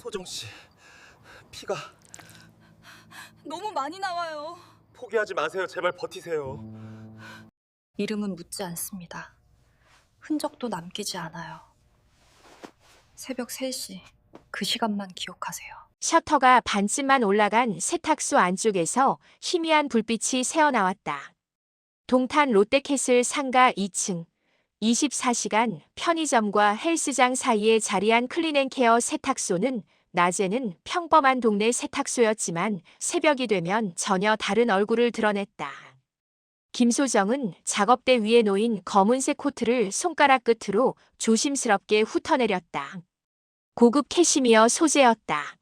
소정 씨, 피가. 너무 많이 나와요. 포기하지 마세요. 제발 버티세요. 이름은 묻지 않습니다. 흔적도 남기지 않아요. 새벽 3시, 그 시간만 기억하세요. 셔터가 반쯤만 올라간 세탁소 안쪽에서 희미한 불빛이 새어나왔다. 동탄 롯데캐슬 상가 2층. 24시간 편의점과 헬스장 사이에 자리한 클린앤케어 세탁소는 낮에는 평범한 동네 세탁소였지만 새벽이 되면 전혀 다른 얼굴을 드러냈다. 김소정은 작업대 위에 놓인 검은색 코트를 손가락 끝으로 조심스럽게 훑어내렸다. 고급 캐시미어 소재였다.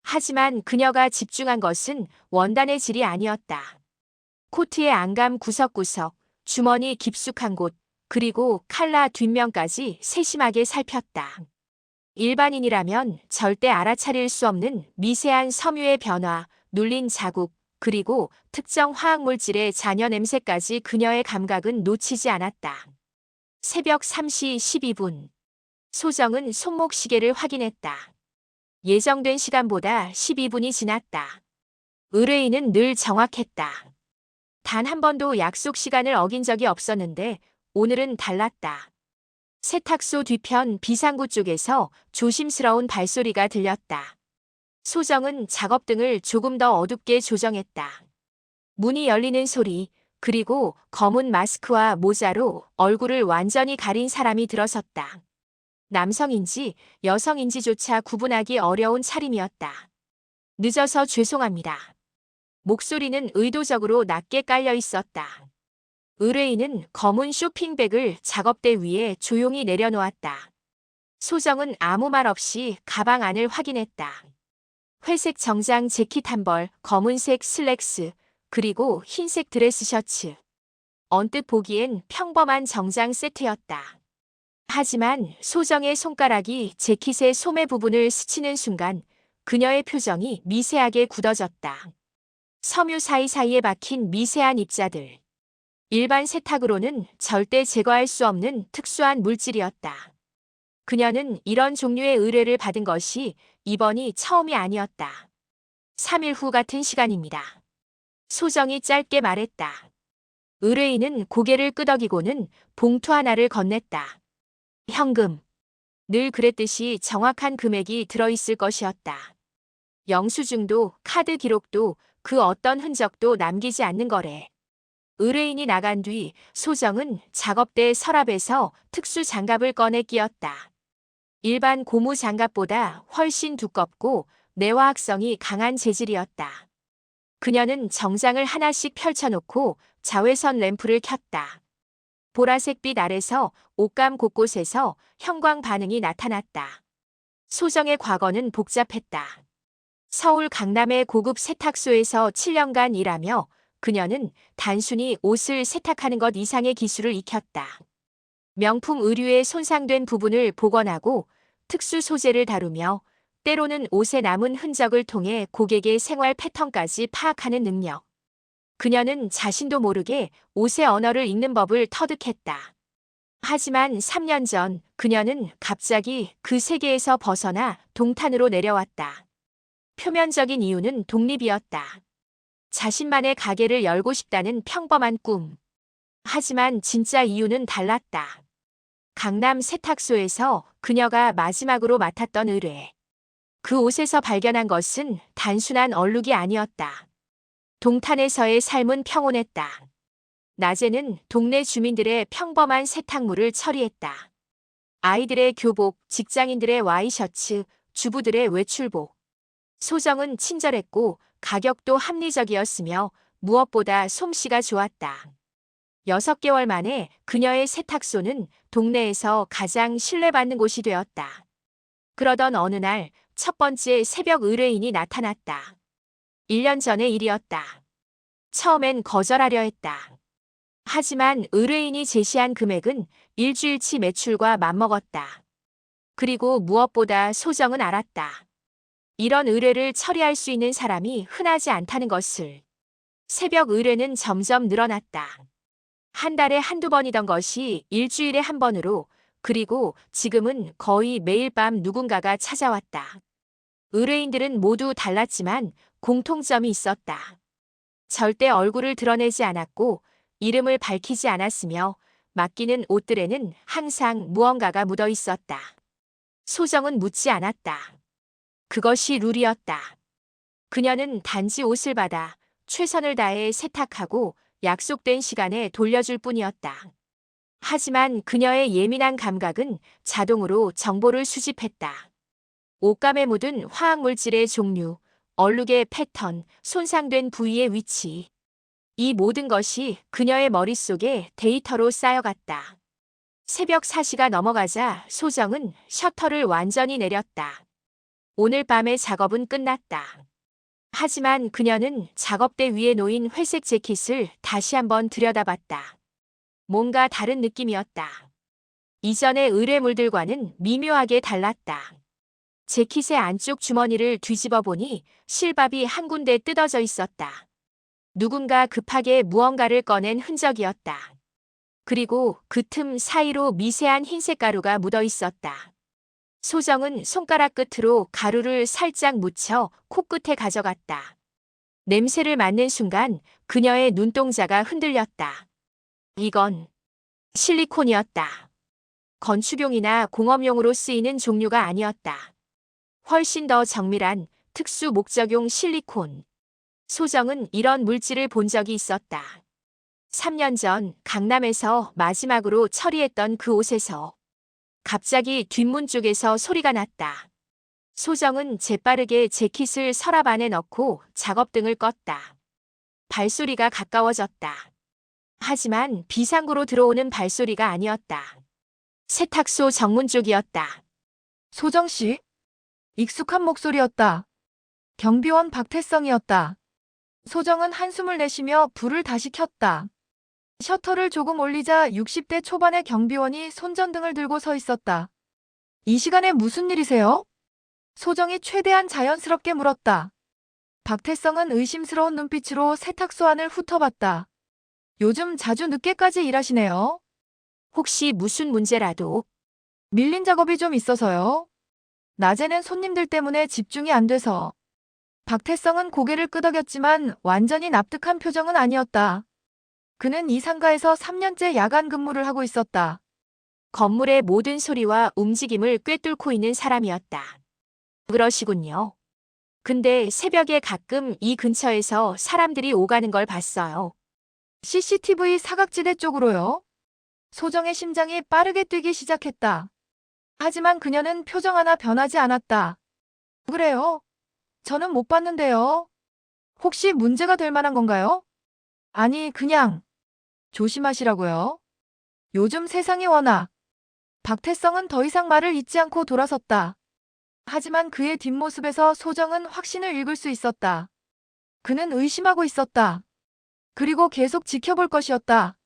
하지만 그녀가 집중한 것은 원단의 질이 아니었다. 코트의 안감 구석구석, 주머니 깊숙한 곳, 그리고 칼라 뒷면까지 세심하게 살폈다. 일반인이라면 절대 알아차릴 수 없는 미세한 섬유의 변화, 눌린 자국, 그리고 특정 화학물질의 잔여 냄새까지 그녀의 감각은 놓치지 않았다. 새벽 3시 12분. 소정은 손목 시계를 확인했다. 예정된 시간보다 12분이 지났다. 의뢰인은 늘 정확했다. 단 한 번도 약속 시간을 어긴 적이 없었는데 오늘은 달랐다. 세탁소 뒤편 비상구 쪽에서 조심스러운 발소리가 들렸다. 소정은 작업등을 조금 더 어둡게 조정했다. 문이 열리는 소리, 그리고 검은 마스크와 모자로 얼굴을 완전히 가린 사람이 들어섰다. 남성인지 여성인지조차 구분하기 어려운 차림이었다. 늦어서 죄송합니다. 목소리는 의도적으로 낮게 깔려 있었다. 의뢰인은 검은 쇼핑백을 작업대 위에 조용히 내려놓았다. 소정은 아무 말 없이 가방 안을 확인했다. 회색 정장 재킷 한 벌, 검은색 슬랙스, 그리고 흰색 드레스 셔츠. 언뜻 보기엔 평범한 정장 세트였다. 하지만 소정의 손가락이 재킷의 소매 부분을 스치는 순간 그녀의 표정이 미세하게 굳어졌다. 섬유 사이사이에 박힌 미세한 입자들. 일반 세탁으로는 절대 제거할 수 없는 특수한 물질이었다. 그녀는 이런 종류의 의뢰를 받은 것이 이번이 처음이 아니었다. 3일 후 같은 시간입니다. 소정이 짧게 말했다. 의뢰인은 고개를 끄덕이고는 봉투 하나를 건넸다. 현금. 늘 그랬듯이 정확한 금액이 들어있을 것이었다. 영수증도 카드 기록도 그 어떤 흔적도 남기지 않는 거래. 의뢰인이 나간 뒤 소정은 작업대 서랍에서 특수 장갑을 꺼내 끼었다. 일반 고무 장갑보다 훨씬 두껍고 내화학성이 강한 재질이었다. 그녀는 정장을 하나씩 펼쳐놓고 자외선 램프를 켰다. 보라색빛 아래서 옷감 곳곳에서 형광 반응이 나타났다. 소정의 과거는 복잡했다. 서울 강남의 고급 세탁소에서 7년간 일하며 그녀는 단순히 옷을 세탁하는 것 이상의 기술을 익혔다. 명품 의류의 손상된 부분을 복원하고 특수 소재를 다루며 때로는 옷에 남은 흔적을 통해 고객의 생활 패턴까지 파악하는 능력. 그녀는 자신도 모르게 옷의 언어를 읽는 법을 터득했다. 하지만 3년 전 그녀는 갑자기 그 세계에서 벗어나 동탄으로 내려왔다. 표면적인 이유는 독립이었다. 자신만의 가게를 열고 싶다는 평범한 꿈. 하지만 진짜 이유는 달랐다. 강남 세탁소에서 그녀가 마지막으로 맡았던 의뢰. 그 옷에서 발견한 것은 단순한 얼룩이 아니었다. 동탄에서의 삶은 평온했다. 낮에는 동네 주민들의 평범한 세탁물을 처리했다. 아이들의 교복, 직장인들의 와이셔츠, 주부들의 외출복. 소정은 친절했고 가격도 합리적이었으며 무엇보다 솜씨가 좋았다. 6개월 만에 그녀의 세탁소는 동네에서 가장 신뢰받는 곳이 되었다. 그러던 어느 날 첫 번째 새벽 의뢰인이 나타났다. 1년 전의 일이었다. 처음엔 거절하려 했다. 하지만 의뢰인이 제시한 금액은 일주일치 매출과 맞먹었다. 그리고 무엇보다 소정은 알았다. 이런 의뢰를 처리할 수 있는 사람이 흔하지 않다는 것을. 새벽 의뢰는 점점 늘어났다. 한 달에 한두 번이던 것이 일주일에 한 번으로, 그리고 지금은 거의 매일 밤 누군가가 찾아왔다. 의뢰인들은 모두 달랐지만 공통점이 있었다. 절대 얼굴을 드러내지 않았고 이름을 밝히지 않았으며 맡기는 옷들에는 항상 무언가가 묻어 있었다. 소정은 묻지 않았다. 그것이 룰이었다. 그녀는 단지 옷을 받아 최선을 다해 세탁하고 약속된 시간에 돌려줄 뿐이었다. 하지만 그녀의 예민한 감각은 자동으로 정보를 수집했다. 옷감에 묻은 화학물질의 종류, 얼룩의 패턴, 손상된 부위의 위치. 이 모든 것이 그녀의 머릿속에 데이터로 쌓여갔다. 새벽 4시가 넘어가자 소정은 셔터를 완전히 내렸다. 오늘 밤의 작업은 끝났다. 하지만 그녀는 작업대 위에 놓인 회색 재킷을 다시 한번 들여다봤다. 뭔가 다른 느낌이었다. 이전의 의뢰물들과는 미묘하게 달랐다. 재킷의 안쪽 주머니를 뒤집어 보니 실밥이 한 군데 뜯어져 있었다. 누군가 급하게 무언가를 꺼낸 흔적이었다. 그리고 그 틈 사이로 미세한 흰색 가루가 묻어 있었다. 소정은 손가락 끝으로 가루를 살짝 묻혀 코끝에 가져갔다. 냄새를 맡는 순간 그녀의 눈동자가 흔들렸다. 이건 실리콘이었다. 건축용이나 공업용으로 쓰이는 종류가 아니었다. 훨씬 더 정밀한 특수 목적용 실리콘. 소정은 이런 물질을 본 적이 있었다. 3년 전 강남에서 마지막으로 처리했던 그 옷에서. 갑자기 뒷문 쪽에서 소리가 났다. 소정은 재빠르게 재킷을 서랍 안에 넣고 작업등을 껐다. 발소리가 가까워졌다. 하지만 비상구로 들어오는 발소리가 아니었다. 세탁소 정문 쪽이었다. 소정 씨? 익숙한 목소리였다. 경비원 박태성이었다. 소정은 한숨을 내쉬며 불을 다시 켰다. 셔터를 조금 올리자 60대 초반의 경비원이 손전등을 들고 서 있었다. 이 시간에 무슨 일이세요? 소정이 최대한 자연스럽게 물었다. 박태성은 의심스러운 눈빛으로 세탁소 안을 훑어봤다. 요즘 자주 늦게까지 일하시네요. 혹시 무슨 문제라도? 밀린 작업이 좀 있어서요. 낮에는 손님들 때문에 집중이 안 돼서. 박태성은 고개를 끄덕였지만 완전히 납득한 표정은 아니었다. 그는 이 상가에서 3년째 야간 근무를 하고 있었다. 건물의 모든 소리와 움직임을 꿰뚫고 있는 사람이었다. 그러시군요. 근데 새벽에 가끔 이 근처에서 사람들이 오가는 걸 봤어요. CCTV 사각지대 쪽으로요. 소정의 심장이 빠르게 뛰기 시작했다. 하지만 그녀는 표정 하나 변하지 않았다. 그래요? 저는 못 봤는데요. 혹시 문제가 될 만한 건가요? 아니, 그냥 조심하시라고요. 요즘 세상이 워낙. 박태성은 더 이상 말을 잇지 않고 돌아섰다. 하지만 그의 뒷모습에서 소정은 확신을 읽을 수 있었다. 그는 의심하고 있었다. 그리고 계속 지켜볼 것이었다.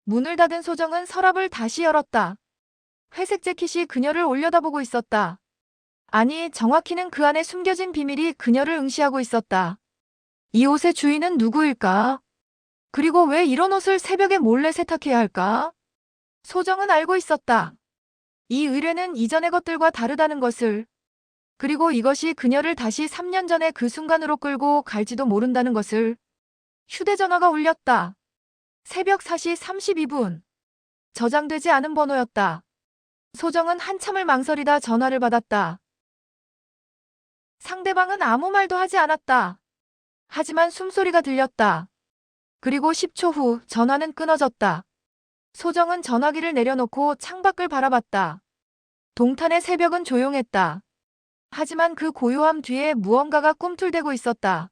문을 닫은 소정은 서랍을 다시 열었다. 회색 재킷이 그녀를 올려다보고 있었다. 아니, 정확히는 그 안에 숨겨진 비밀이 그녀를 응시하고 있었다. 이 옷의 주인은 누구일까? 그리고 왜 이런 옷을 새벽에 몰래 세탁해야 할까? 소정은 알고 있었다. 이 의뢰는 이전의 것들과 다르다는 것을. 그리고 이것이 그녀를 다시 3년 전의 그 순간으로 끌고 갈지도 모른다는 것을. 휴대전화가 울렸다. 새벽 4시 32분. 저장되지 않은 번호였다. 소정은 한참을 망설이다 전화를 받았다. 상대방은 아무 말도 하지 않았다. 하지만 숨소리가 들렸다. 그리고 10초 후 전화는 끊어졌다. 소정은 전화기를 내려놓고 창밖을 바라봤다. 동탄의 새벽은 조용했다. 하지만 그 고요함 뒤에 무언가가 꿈틀대고 있었다.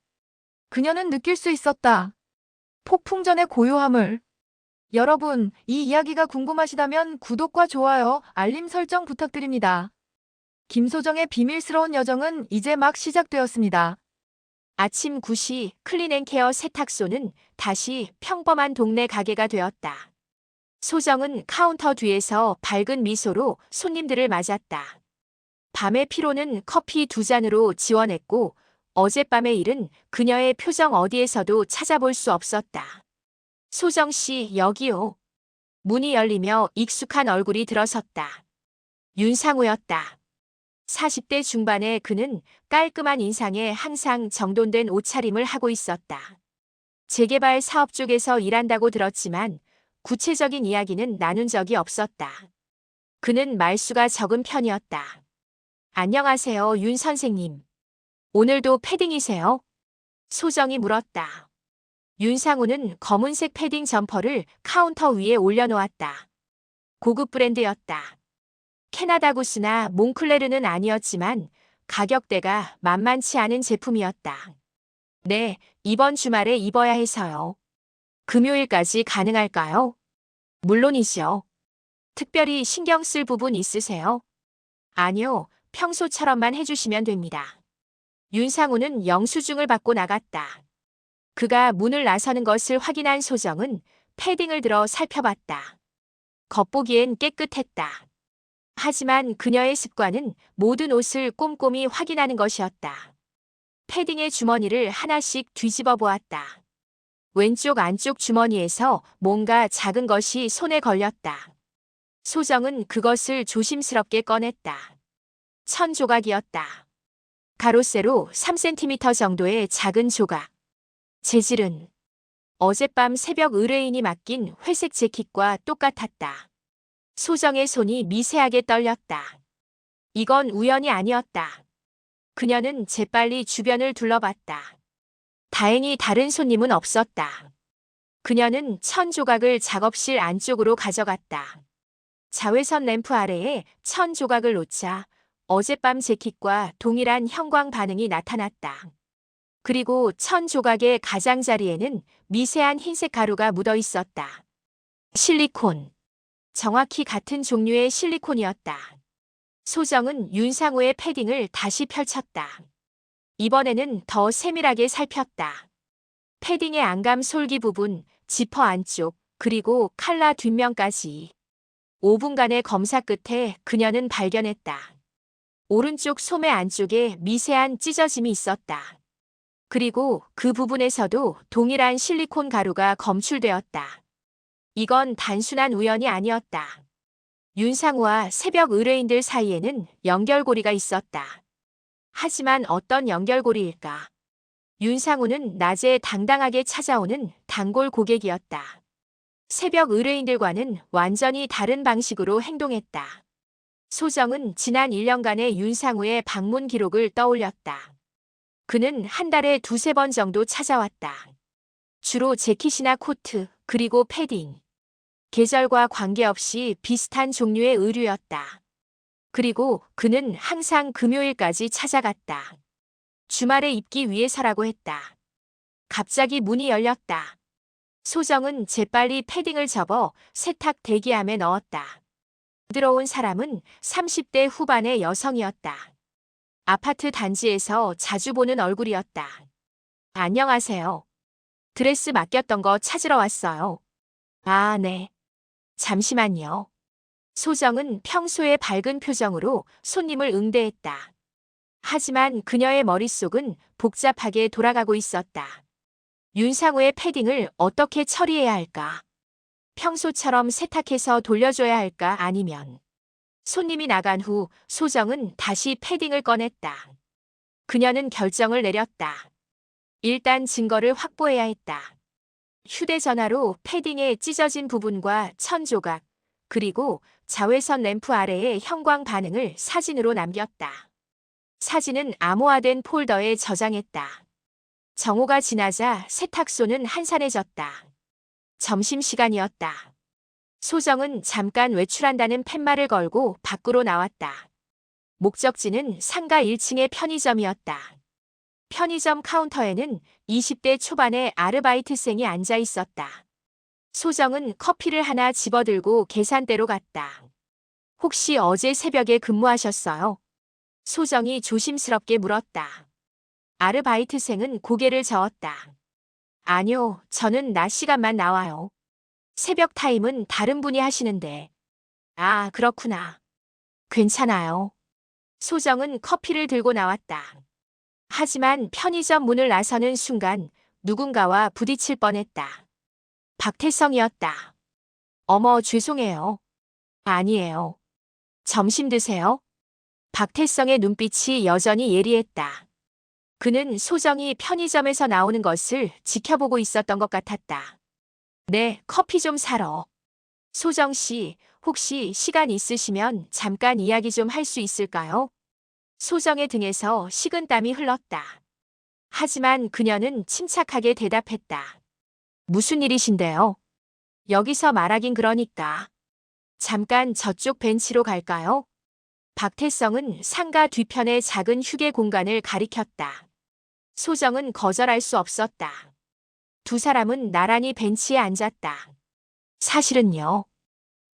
그녀는 느낄 수 있었다. 폭풍 전의 고요함을. 여러분, 이 이야기가 궁금하시다면 구독과 좋아요, 알림 설정 부탁드립니다. 김소정의 비밀스러운 여정은 이제 막 시작되었습니다. 아침 9시 클린앤케어 세탁소는 다시 평범한 동네 가게가 되었다. 소정은 카운터 뒤에서 밝은 미소로 손님들을 맞았다. 밤의 피로는 커피 2잔으로 지워냈고 어젯밤의 일은 그녀의 표정 어디에서도 찾아볼 수 없었다. 소정 씨, 여기요. 문이 열리며 익숙한 얼굴이 들어섰다. 윤상우였다. 40대 중반의 그는 깔끔한 인상에 항상 정돈된 옷차림을 하고 있었다. 재개발 사업 쪽에서 일한다고 들었지만 구체적인 이야기는 나눈 적이 없었다. 그는 말수가 적은 편이었다. 안녕하세요, 윤 선생님. 오늘도 패딩이세요? 소정이 물었다. 윤상우는 검은색 패딩 점퍼를 카운터 위에 올려놓았다. 고급 브랜드였다. 캐나다 구스나 몽클레르는 아니었지만 가격대가 만만치 않은 제품이었다. 네, 이번 주말에 입어야 해서요. 금요일까지 가능할까요? 물론이죠. 특별히 신경 쓸 부분 있으세요? 아니요, 평소처럼만 해주시면 됩니다. 윤상우는 영수증을 받고 나갔다. 그가 문을 나서는 것을 확인한 소정은 패딩을 들어 살펴봤다. 겉보기엔 깨끗했다. 하지만 그녀의 습관은 모든 옷을 꼼꼼히 확인하는 것이었다. 패딩의 주머니를 하나씩 뒤집어 보았다. 왼쪽 안쪽 주머니에서 뭔가 작은 것이 손에 걸렸다. 소정은 그것을 조심스럽게 꺼냈다. 천 조각이었다. 가로 세로 3cm 정도의 작은 조각. 재질은 어젯밤 새벽 의뢰인이 맡긴 회색 재킷과 똑같았다. 소정의 손이 미세하게 떨렸다. 이건 우연이 아니었다. 그녀는 재빨리 주변을 둘러봤다. 다행히 다른 손님은 없었다. 그녀는 천 조각을 작업실 안쪽으로 가져갔다. 자외선 램프 아래에 천 조각을 놓자 어젯밤 재킷과 동일한 형광 반응이 나타났다. 그리고 천 조각의 가장자리에는 미세한 흰색 가루가 묻어 있었다. 실리콘. 정확히 같은 종류의 실리콘이었다. 소정은 윤상우의 패딩을 다시 펼쳤다. 이번에는 더 세밀하게 살폈다. 패딩의 안감 솔기 부분, 지퍼 안쪽, 그리고 칼라 뒷면까지. 5분간의 검사 끝에 그녀는 발견했다. 오른쪽 소매 안쪽에 미세한 찢어짐이 있었다. 그리고 그 부분에서도 동일한 실리콘 가루가 검출되었다. 이건 단순한 우연이 아니었다. 윤상우와 새벽 의뢰인들 사이에는 연결고리가 있었다. 하지만 어떤 연결고리일까? 윤상우는 낮에 당당하게 찾아오는 단골 고객이었다. 새벽 의뢰인들과는 완전히 다른 방식으로 행동했다. 소정은 지난 1년간의 윤상우의 방문 기록을 떠올렸다. 그는 한 달에 2~3번 정도 찾아왔다. 주로 재킷이나 코트, 그리고 패딩. 계절과 관계없이 비슷한 종류의 의류였다. 그리고 그는 항상 금요일까지 찾아갔다. 주말에 입기 위해서라고 했다. 갑자기 문이 열렸다. 소정은 재빨리 패딩을 접어 세탁 대기함에 넣었다. 들어온 사람은 30대 후반의 여성이었다. 아파트 단지에서 자주 보는 얼굴이었다. 안녕하세요. 드레스 맡겼던 거 찾으러 왔어요. 아, 네. 잠시만요. 소정은 평소의 밝은 표정으로 손님을 응대했다. 하지만 그녀의 머릿속은 복잡하게 돌아가고 있었다. 윤상우의 패딩을 어떻게 처리해야 할까? 평소처럼 세탁해서 돌려줘야 할까? 아니면 손님이 나간 후 소정은 다시 패딩을 꺼냈다. 그녀는 결정을 내렸다. 일단 증거를 확보해야 했다. 휴대전화로 패딩의 찢어진 부분과 천 조각, 그리고 자외선 램프 아래의 형광 반응을 사진으로 남겼다. 사진은 암호화된 폴더에 저장했다. 정오가 지나자 세탁소는 한산해졌다. 점심시간이었다. 소정은 잠깐 외출한다는 팻말을 걸고 밖으로 나왔다. 목적지는 상가 1층의 편의점이었다. 편의점 카운터에는 20대 초반의 아르바이트생이 앉아 있었다. 소정은 커피를 하나 집어들고 계산대로 갔다. 혹시 어제 새벽에 근무하셨어요? 소정이 조심스럽게 물었다. 아르바이트생은 고개를 저었다. 아니요, 저는 낮 시간만 나와요. 새벽 타임은 다른 분이 하시는데. 아, 그렇구나. 괜찮아요. 소정은 커피를 들고 나왔다. 하지만 편의점 문을 나서는 순간 누군가와 부딪힐 뻔했다. 박태성이었다. 어머, 죄송해요. 아니에요. 점심 드세요? 박태성의 눈빛이 여전히 예리했다. 그는 소정이 편의점에서 나오는 것을 지켜보고 있었던 것 같았다. 네, 커피 좀 사러. 소정 씨, 혹시 시간 있으시면 잠깐 이야기 좀 할 수 있을까요? 소정의 등에서 식은땀이 흘렀다. 하지만 그녀는 침착하게 대답했다. 무슨 일이신데요? 여기서 말하긴 그러니까. 잠깐 저쪽 벤치로 갈까요? 박태성은 상가 뒤편의 작은 휴게 공간을 가리켰다. 소정은 거절할 수 없었다. 두 사람은 나란히 벤치에 앉았다. 사실은요.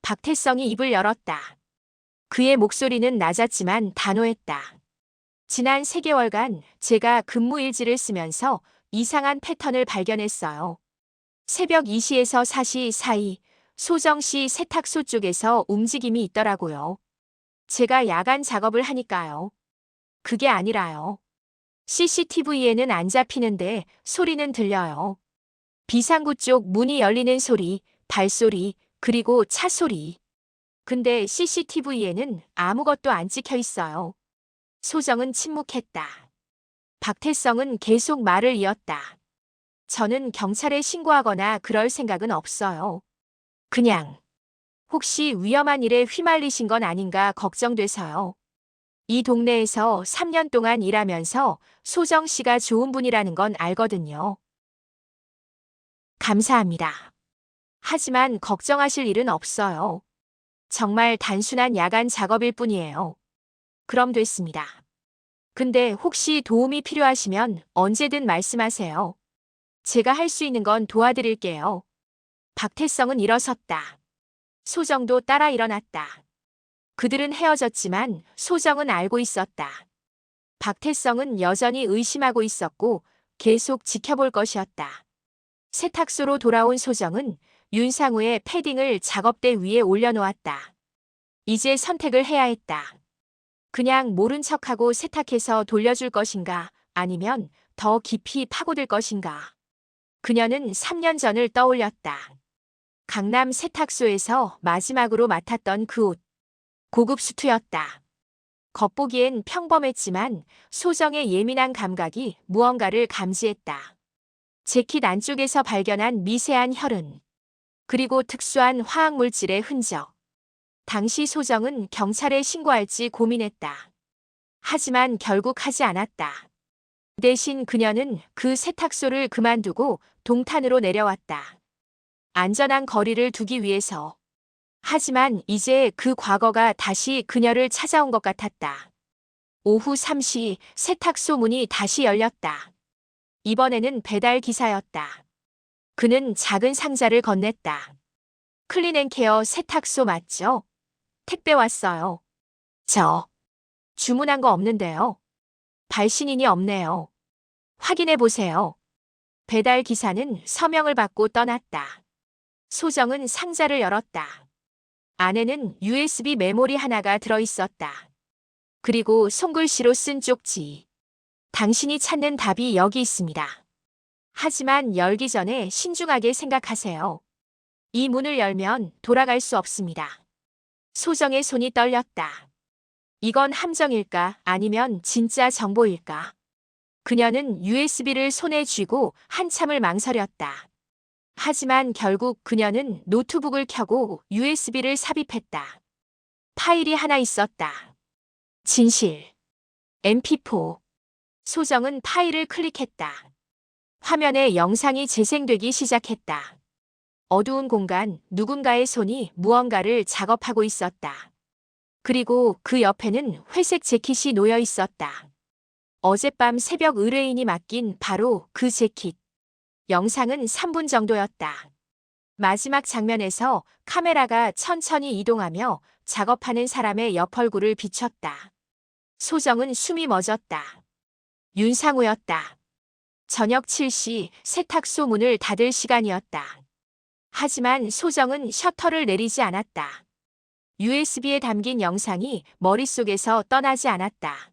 박태성이 입을 열었다. 그의 목소리는 낮았지만 단호했다. 지난 3개월간 제가 근무일지를 쓰면서 이상한 패턴을 발견했어요. 새벽 2시에서 4시 사이 소정 씨 세탁소 쪽에서 움직임이 있더라고요. 제가 야간 작업을 하니까요. 그게 아니라요. CCTV에는 안 잡히는데 소리는 들려요. 비상구 쪽 문이 열리는 소리, 발소리, 그리고 차 소리. 근데 CCTV에는 아무것도 안 찍혀 있어요. 소정은 침묵했다. 박태성은 계속 말을 이었다. 저는 경찰에 신고하거나 그럴 생각은 없어요. 그냥 혹시 위험한 일에 휘말리신 건 아닌가 걱정돼서요. 이 동네에서 3년 동안 일하면서 소정 씨가 좋은 분이라는 건 알거든요. 감사합니다. 하지만 걱정하실 일은 없어요. 정말 단순한 야간 작업일 뿐이에요. 그럼 됐습니다. 근데 혹시 도움이 필요하시면 언제든 말씀하세요. 제가 할 수 있는 건 도와드릴게요. 박태성은 일어섰다. 소정도 따라 일어났다. 그들은 헤어졌지만 소정은 알고 있었다. 박태성은 여전히 의심하고 있었고 계속 지켜볼 것이었다. 세탁소로 돌아온 소정은 윤상우의 패딩을 작업대 위에 올려놓았다. 이제 선택을 해야 했다. 그냥 모른 척하고 세탁해서 돌려줄 것인가 아니면 더 깊이 파고들 것인가. 그녀는 3년 전을 떠올렸다. 강남 세탁소에서 마지막으로 맡았던 그 옷. 고급 수트였다. 겉보기엔 평범했지만 소정의 예민한 감각이 무언가를 감지했다. 재킷 안쪽에서 발견한 미세한 혈흔. 그리고 특수한 화학물질의 흔적. 당시 소정은 경찰에 신고할지 고민했다. 하지만 결국 하지 않았다. 대신 그녀는 그 세탁소를 그만두고 동탄으로 내려왔다. 안전한 거리를 두기 위해서. 하지만 이제 그 과거가 다시 그녀를 찾아온 것 같았다. 오후 3시 세탁소 문이 다시 열렸다. 이번에는 배달 기사였다. 그는 작은 상자를 건넸다. 클린앤케어 세탁소 맞죠? 택배 왔어요. 저 주문한 거 없는데요. 발신인이 없네요. 확인해 보세요. 배달 기사는 서명을 받고 떠났다. 소정은 상자를 열었다. 안에는 USB 메모리 하나가 들어있었다. 그리고 손글씨로 쓴 쪽지. 당신이 찾는 답이 여기 있습니다. 하지만 열기 전에 신중하게 생각하세요. 이 문을 열면 돌아갈 수 없습니다. 소정의 손이 떨렸다. 이건 함정일까 아니면 진짜 정보일까? 그녀는 USB를 손에 쥐고 한참을 망설였다. 하지만 결국 그녀는 노트북을 켜고 USB를 삽입했다. 파일이 하나 있었다. 진실. MP4. 소정은 파일을 클릭했다. 화면에 영상이 재생되기 시작했다. 어두운 공간, 누군가의 손이 무언가를 작업하고 있었다. 그리고 그 옆에는 회색 재킷이 놓여 있었다. 어젯밤 새벽 의뢰인이 맡긴 바로 그 재킷. 영상은 3분 정도였다. 마지막 장면에서 카메라가 천천히 이동하며 작업하는 사람의 옆 얼굴을 비췄다. 소정은 숨이 멎었다. 윤상우였다. 저녁 7시 세탁소 문을 닫을 시간이었다. 하지만 소정은 셔터를 내리지 않았다. USB에 담긴 영상이 머릿속에서 떠나지 않았다.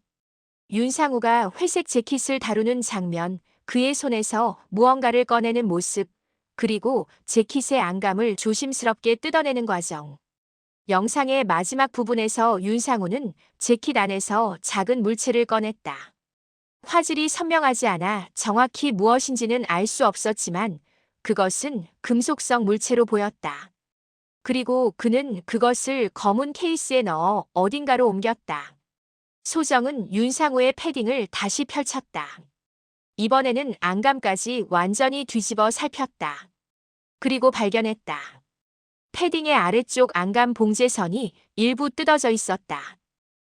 윤상우가 회색 재킷을 다루는 장면, 그의 손에서 무언가를 꺼내는 모습, 그리고 재킷의 안감을 조심스럽게 뜯어내는 과정. 영상의 마지막 부분에서 윤상우는 재킷 안에서 작은 물체를 꺼냈다. 화질이 선명하지 않아 정확히 무엇인지는 알 수 없었지만 그것은 금속성 물체로 보였다. 그리고 그는 그것을 검은 케이스에 넣어 어딘가로 옮겼다. 소정은 윤상우의 패딩을 다시 펼쳤다. 이번에는 안감까지 완전히 뒤집어 살폈다. 그리고 발견했다. 패딩의 아래쪽 안감 봉제선이 일부 뜯어져 있었다.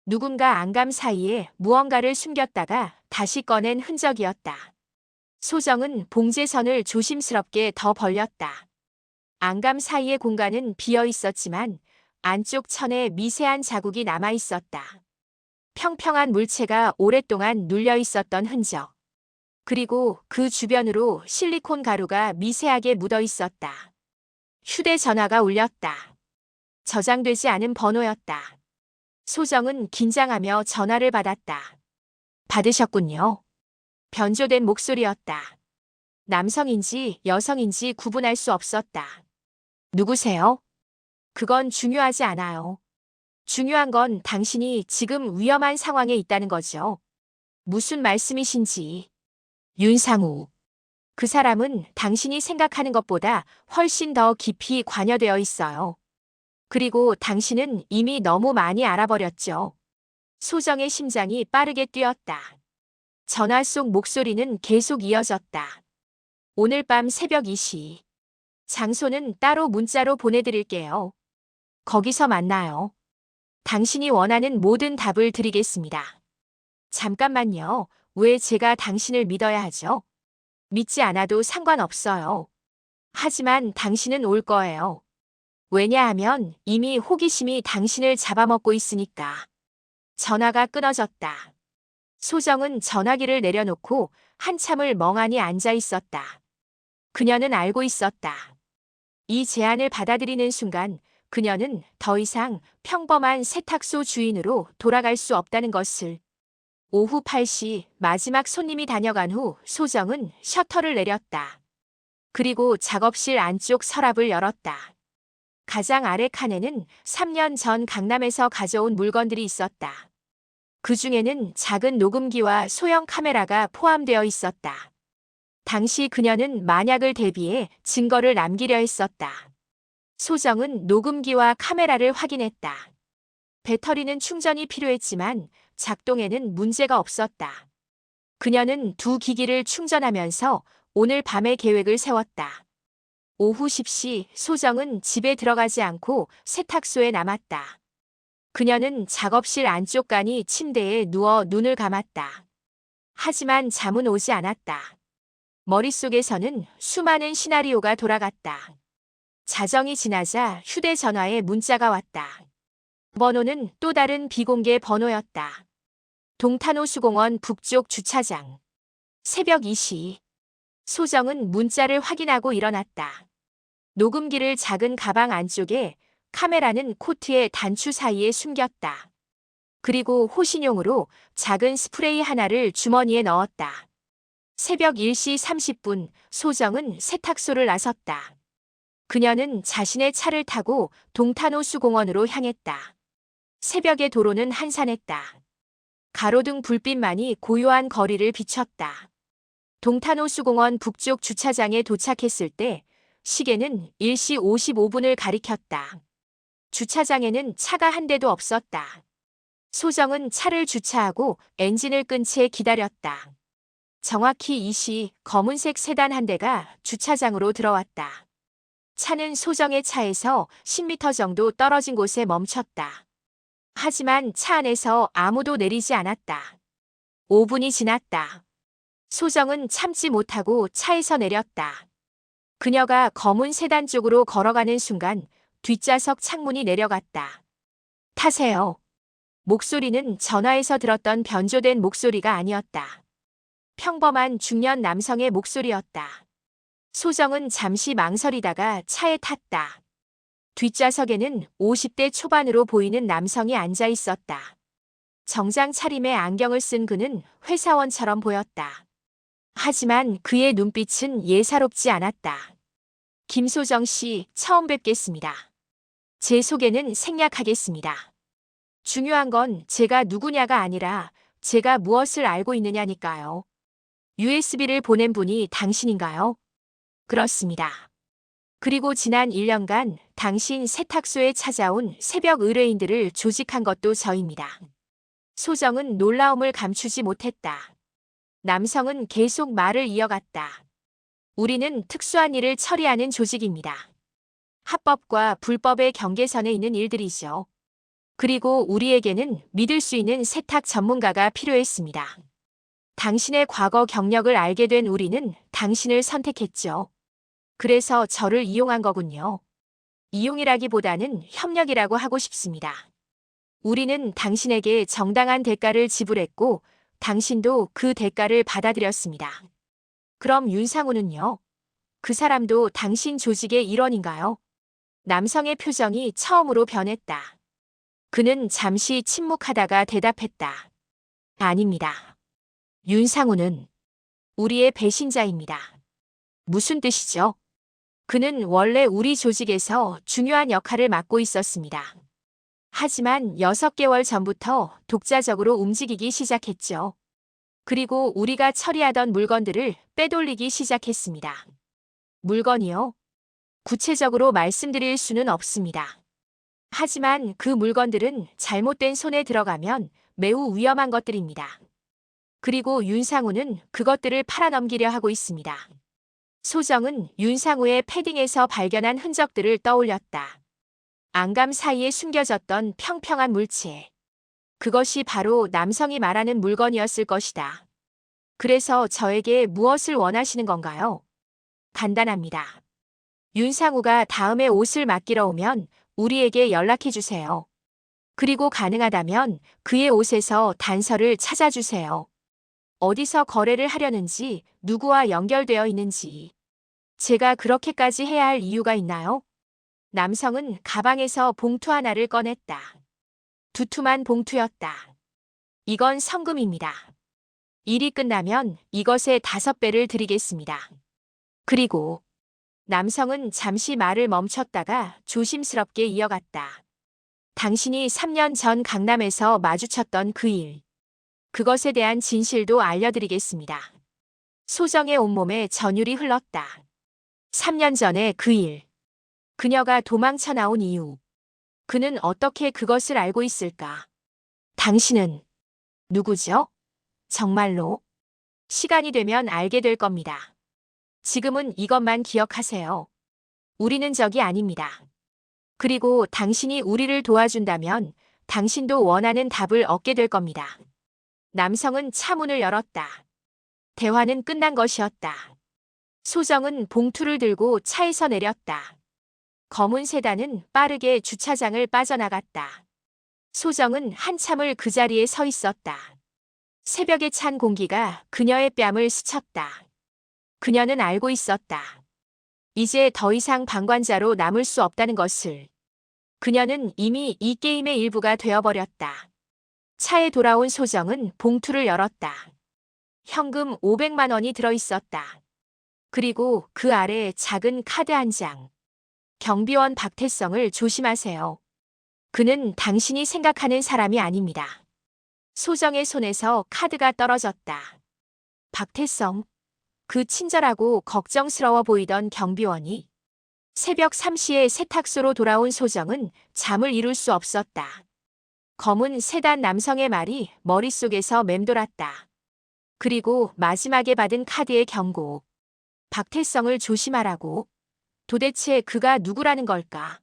누군가 안감 사이에 무언가를 숨겼다가 다시 꺼낸 흔적이었다. 소정은 봉제선을 조심스럽게 더 벌렸다. 안감 사이의 공간은 비어 있었지만 안쪽 천에 미세한 자국이 남아 있었다. 평평한 물체가 오랫동안 눌려 있었던 흔적. 그리고 그 주변으로 실리콘 가루가 미세하게 묻어 있었다. 휴대전화가 울렸다. 저장되지 않은 번호였다. 소정은 긴장하며 전화를 받았다. 받으셨군요. 변조된 목소리였다. 남성인지 여성인지 구분할 수 없었다. 누구세요? 그건 중요하지 않아요. 중요한 건 당신이 지금 위험한 상황에 있다는 거죠. 무슨 말씀이신지. 윤상우. 그 사람은 당신이 생각하는 것보다 훨씬 더 깊이 관여되어 있어요. 그리고 당신은 이미 너무 많이 알아버렸죠. 소정의 심장이 빠르게 뛰었다. 전화 속 목소리는 계속 이어졌다. 오늘 밤 새벽 2시. 장소는 따로 문자로 보내드릴게요. 거기서 만나요. 당신이 원하는 모든 답을 드리겠습니다. 잠깐만요. 왜 제가 당신을 믿어야 하죠? 믿지 않아도 상관없어요. 하지만 당신은 올 거예요. 왜냐하면 이미 호기심이 당신을 잡아먹고 있으니까. 전화가 끊어졌다. 소정은 전화기를 내려놓고 한참을 멍하니 앉아 있었다. 그녀는 알고 있었다. 이 제안을 받아들이는 순간 그녀는 더 이상 평범한 세탁소 주인으로 돌아갈 수 없다는 것을. 오후 8시 마지막 손님이 다녀간 후 소정은 셔터를 내렸다. 그리고 작업실 안쪽 서랍을 열었다. 가장 아래 칸에는 3년 전 강남에서 가져온 물건들이 있었다. 그 중에는 작은 녹음기와 소형 카메라가 포함되어 있었다. 당시 그녀는 만약을 대비해 증거를 남기려 했었다. 소정은 녹음기와 카메라를 확인했다. 배터리는 충전이 필요했지만 작동에는 문제가 없었다. 그녀는 두 기기를 충전하면서 오늘 밤의 계획을 세웠다. 오후 10시 소정은 집에 들어가지 않고 세탁소에 남았다. 그녀는 작업실 안쪽 간이 침대에 누워 눈을 감았다. 하지만 잠은 오지 않았다. 머릿속에서는 수많은 시나리오가 돌아갔다. 자정이 지나자 휴대전화에 문자가 왔다. 번호는 또 다른 비공개 번호였다. 동탄호수공원 북쪽 주차장. 새벽 2시. 소정은 문자를 확인하고 일어났다. 녹음기를 작은 가방 안쪽에, 카메라는 코트의 단추 사이에 숨겼다. 그리고 호신용으로 작은 스프레이 하나를 주머니에 넣었다. 새벽 1시 30분 소정은 세탁소를 나섰다. 그녀는 자신의 차를 타고 동탄호수공원으로 향했다. 새벽의 도로는 한산했다. 가로등 불빛만이 고요한 거리를 비췄다. 동탄호수공원 북쪽 주차장에 도착했을 때 시계는 1시 55분을 가리켰다. 주차장에는 차가 한 대도 없었다. 소정은 차를 주차하고 엔진을 끈 채 기다렸다. 정확히 2시 검은색 세단 한 대가 주차장으로 들어왔다. 차는 소정의 차에서 10m 정도 떨어진 곳에 멈췄다. 하지만 차 안에서 아무도 내리지 않았다. 5분이 지났다. 소정은 참지 못하고 차에서 내렸다. 그녀가 검은 세단 쪽으로 걸어가는 순간 뒷좌석 창문이 내려갔다. 타세요. 목소리는 전화에서 들었던 변조된 목소리가 아니었다. 평범한 중년 남성의 목소리였다. 소정은 잠시 망설이다가 차에 탔다. 뒷좌석에는 50대 초반으로 보이는 남성이 앉아 있었다. 정장 차림에 안경을 쓴 그는 회사원처럼 보였다. 하지만 그의 눈빛은 예사롭지 않았다. 김소정 씨, 처음 뵙겠습니다. 제 소개는 생략하겠습니다. 중요한 건 제가 누구냐가 아니라 제가 무엇을 알고 있느냐니까요. USB를 보낸 분이 당신인가요? 그렇습니다. 그리고 지난 1년간 당신 세탁소에 찾아온 새벽 의뢰인들을 조직한 것도 저입니다. 소정은 놀라움을 감추지 못했다. 남성은 계속 말을 이어갔다. 우리는 특수한 일을 처리하는 조직입니다. 합법과 불법의 경계선에 있는 일들이죠. 그리고 우리에게는 믿을 수 있는 세탁 전문가가 필요했습니다. 당신의 과거 경력을 알게 된 우리는 당신을 선택했죠. 그래서 저를 이용한 거군요. 이용이라기보다는 협력이라고 하고 싶습니다. 우리는 당신에게 정당한 대가를 지불했고 당신도 그 대가를 받아들였습니다. 그럼 윤상우는요? 그 사람도 당신 조직의 일원인가요? 남성의 표정이 처음으로 변했다. 그는 잠시 침묵하다가 대답했다. 아닙니다. 윤상우는 우리의 배신자입니다. 무슨 뜻이죠? 그는 원래 우리 조직에서 중요한 역할을 맡고 있었습니다. 하지만 6개월 전부터 독자적으로 움직이기 시작했죠. 그리고 우리가 처리하던 물건들을 빼돌리기 시작했습니다. 물건이요? 구체적으로 말씀드릴 수는 없습니다. 하지만 그 물건들은 잘못된 손에 들어가면 매우 위험한 것들입니다. 그리고 윤상우는 그것들을 팔아넘기려 하고 있습니다. 소정은 윤상우의 패딩에서 발견한 흔적들을 떠올렸다. 안감 사이에 숨겨졌던 평평한 물체. 그것이 바로 남성이 말하는 물건이었을 것이다. 그래서 저에게 무엇을 원하시는 건가요? 간단합니다. 윤상우가 다음에 옷을 맡기러 오면 우리에게 연락해 주세요. 그리고 가능하다면 그의 옷에서 단서를 찾아주세요. 어디서 거래를 하려는지, 누구와 연결되어 있는지. 제가 그렇게까지 해야 할 이유가 있나요? 남성은 가방에서 봉투 하나를 꺼냈다. 두툼한 봉투였다. 이건 성금입니다. 일이 끝나면 이것의 5배를 드리겠습니다. 그리고 남성은 잠시 말을 멈췄다가 조심스럽게 이어갔다. 당신이 3년 전 강남에서 마주쳤던 그 일. 그것에 대한 진실도 알려드리겠습니다. 소정의 온몸에 전율이 흘렀다. 3년 전의 그 일. 그녀가 도망쳐 나온 이유. 그는 어떻게 그것을 알고 있을까? 당신은 누구죠? 정말로? 시간이 되면 알게 될 겁니다. 지금은 이것만 기억하세요. 우리는 적이 아닙니다. 그리고 당신이 우리를 도와준다면 당신도 원하는 답을 얻게 될 겁니다. 남성은 차 문을 열었다. 대화는 끝난 것이었다. 소정은 봉투를 들고 차에서 내렸다. 검은 세단은 빠르게 주차장을 빠져나갔다. 소정은 한참을 그 자리에 서 있었다. 새벽에 찬 공기가 그녀의 뺨을 스쳤다. 그녀는 알고 있었다. 이제 더 이상 방관자로 남을 수 없다는 것을. 그녀는 이미 이 게임의 일부가 되어버렸다. 차에 돌아온 소정은 봉투를 열었다. 현금 500만 원이 들어있었다. 그리고 그 아래 작은 카드 한 장. 경비원 박태성을 조심하세요. 그는 당신이 생각하는 사람이 아닙니다. 소정의 손에서 카드가 떨어졌다. 박태성. 그 친절하고 걱정스러워 보이던 경비원이. 새벽 3시에 세탁소로 돌아온 소정은 잠을 이룰 수 없었다. 검은 세단 남성의 말이 머릿속에서 맴돌았다. 그리고 마지막에 받은 카드의 경고. 박태성을 조심하라고. 도대체 그가 누구라는 걸까?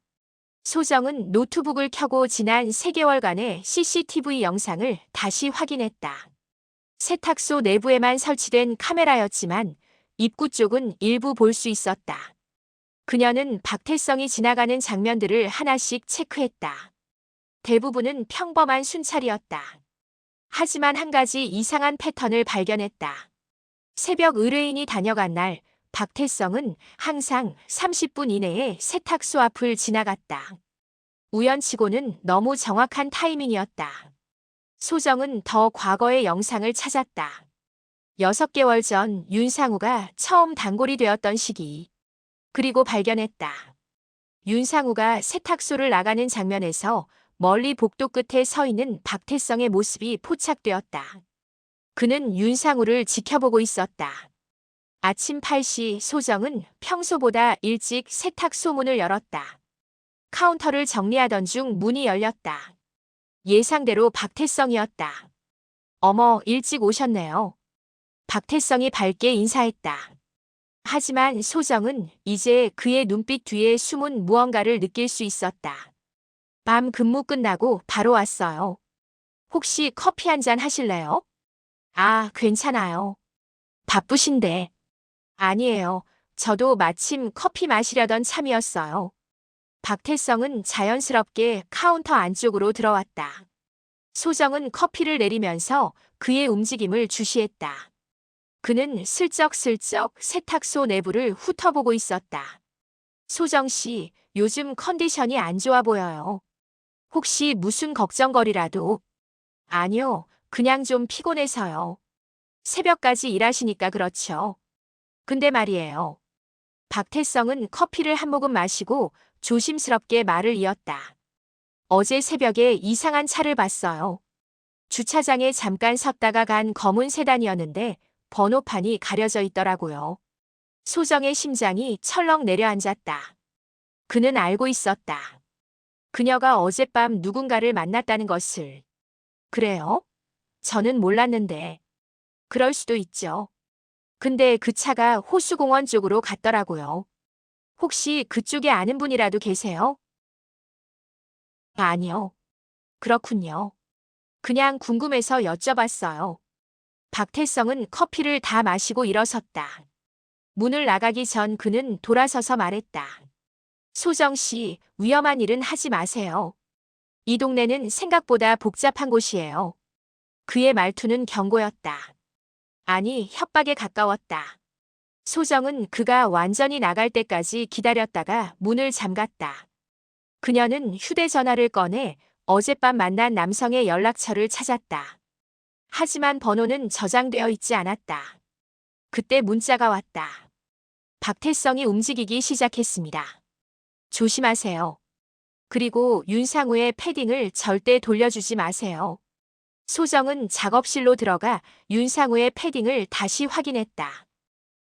소정은 노트북을 켜고 지난 3개월간의 CCTV 영상을 다시 확인했다. 세탁소 내부에만 설치된 카메라였지만 입구 쪽은 일부 볼 수 있었다. 그녀는 박태성이 지나가는 장면들을 하나씩 체크했다. 대부분은 평범한 순찰이었다. 하지만 한 가지 이상한 패턴을 발견했다. 새벽 의뢰인이 다녀간 날 박태성은 항상 30분 이내에 세탁소 앞을 지나갔다. 우연치고는 너무 정확한 타이밍이었다. 소정은 더 과거의 영상을 찾았다. 6개월 전 윤상우가 처음 단골이 되었던 시기. 그리고 발견했다. 윤상우가 세탁소를 나가는 장면에서 멀리 복도 끝에 서 있는 박태성의 모습이 포착되었다. 그는 윤상우를 지켜보고 있었다. 아침 8시 소정은 평소보다 일찍 세탁소 문을 열었다. 카운터를 정리하던 중 문이 열렸다. 예상대로 박태성이었다. 어머, 일찍 오셨네요. 박태성이 밝게 인사했다. 하지만 소정은 이제 그의 눈빛 뒤에 숨은 무언가를 느낄 수 있었다. 밤 근무 끝나고 바로 왔어요. 혹시 커피 한 잔 하실래요? 아, 괜찮아요. 바쁘신데. 아니에요. 저도 마침 커피 마시려던 참이었어요. 박태성은 자연스럽게 카운터 안쪽으로 들어왔다. 소정은 커피를 내리면서 그의 움직임을 주시했다. 그는 슬쩍슬쩍 세탁소 내부를 훑어보고 있었다. 소정 씨, 요즘 컨디션이 안 좋아 보여요. 혹시 무슨 걱정거리라도? 아니요, 그냥 좀 피곤해서요. 새벽까지 일하시니까 그렇죠. 근데 말이에요. 박태성은 커피를 한 모금 마시고 조심스럽게 말을 이었다. 어제 새벽에 이상한 차를 봤어요. 주차장에 잠깐 섰다가 간 검은 세단이었는데 번호판이 가려져 있더라고요. 소정의 심장이 철렁 내려앉았다. 그는 알고 있었다. 그녀가 어젯밤 누군가를 만났다는 것을. 그래요? 저는 몰랐는데. 그럴 수도 있죠. 근데 그 차가 호수공원 쪽으로 갔더라고요. 혹시 그쪽에 아는 분이라도 계세요? 아니요. 그렇군요. 그냥 궁금해서 여쭤봤어요. 박태성은 커피를 다 마시고 일어섰다. 문을 나가기 전 그는 돌아서서 말했다. 소정 씨, 위험한 일은 하지 마세요. 이 동네는 생각보다 복잡한 곳이에요. 그의 말투는 경고였다. 아니, 협박에 가까웠다. 소정은 그가 완전히 나갈 때까지 기다렸다가 문을 잠갔다. 그녀는 휴대전화를 꺼내 어젯밤 만난 남성의 연락처를 찾았다. 하지만 번호는 저장되어 있지 않았다. 그때 문자가 왔다. 박태성이 움직이기 시작했습니다. 조심하세요. 그리고 윤상우의 패딩을 절대 돌려주지 마세요. 소정은 작업실로 들어가 윤상우의 패딩을 다시 확인했다.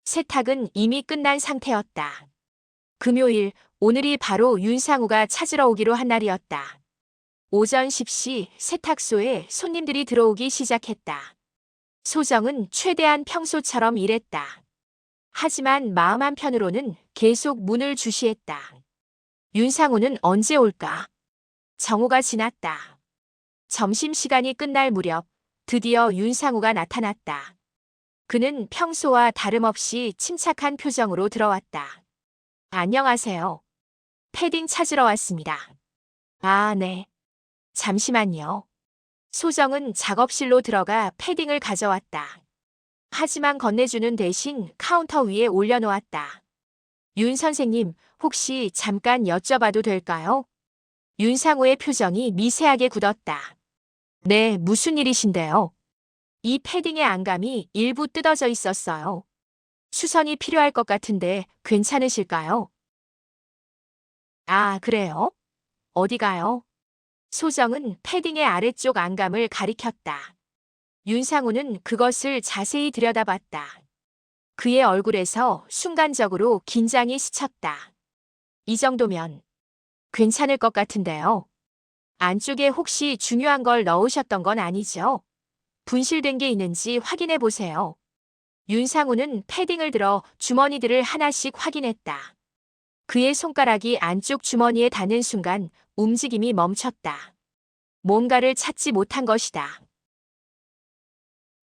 세탁은 이미 끝난 상태였다. 금요일, 오늘이 바로 윤상우가 찾으러 오기로 한 날이었다. 오전 10시 세탁소에 손님들이 들어오기 시작했다. 소정은 최대한 평소처럼 일했다. 하지만 마음 한편으로는 계속 문을 주시했다. 윤상우는 언제 올까? 정오가 지났다. 점심시간이 끝날 무렵 드디어 윤상우가 나타났다. 그는 평소와 다름없이 침착한 표정으로 들어왔다. 안녕하세요. 패딩 찾으러 왔습니다. 아, 네. 잠시만요. 소정은 작업실로 들어가 패딩을 가져왔다. 하지만 건네주는 대신 카운터 위에 올려놓았다. 윤 선생님, 혹시 잠깐 여쭤봐도 될까요? 윤상우의 표정이 미세하게 굳었다. 네, 무슨 일이신데요? 이 패딩의 안감이 일부 뜯어져 있었어요. 수선이 필요할 것 같은데 괜찮으실까요? 아, 그래요? 어디가요? 소정은 패딩의 아래쪽 안감을 가리켰다. 윤상우는 그것을 자세히 들여다봤다. 그의 얼굴에서 순간적으로 긴장이 스쳤다. 이 정도면 괜찮을 것 같은데요. 안쪽에 혹시 중요한 걸 넣으셨던 건 아니죠? 분실된 게 있는지 확인해 보세요. 윤상우는 패딩을 들어 주머니들을 하나씩 확인했다. 그의 손가락이 안쪽 주머니에 닿는 순간 움직임이 멈췄다. 뭔가를 찾지 못한 것이다.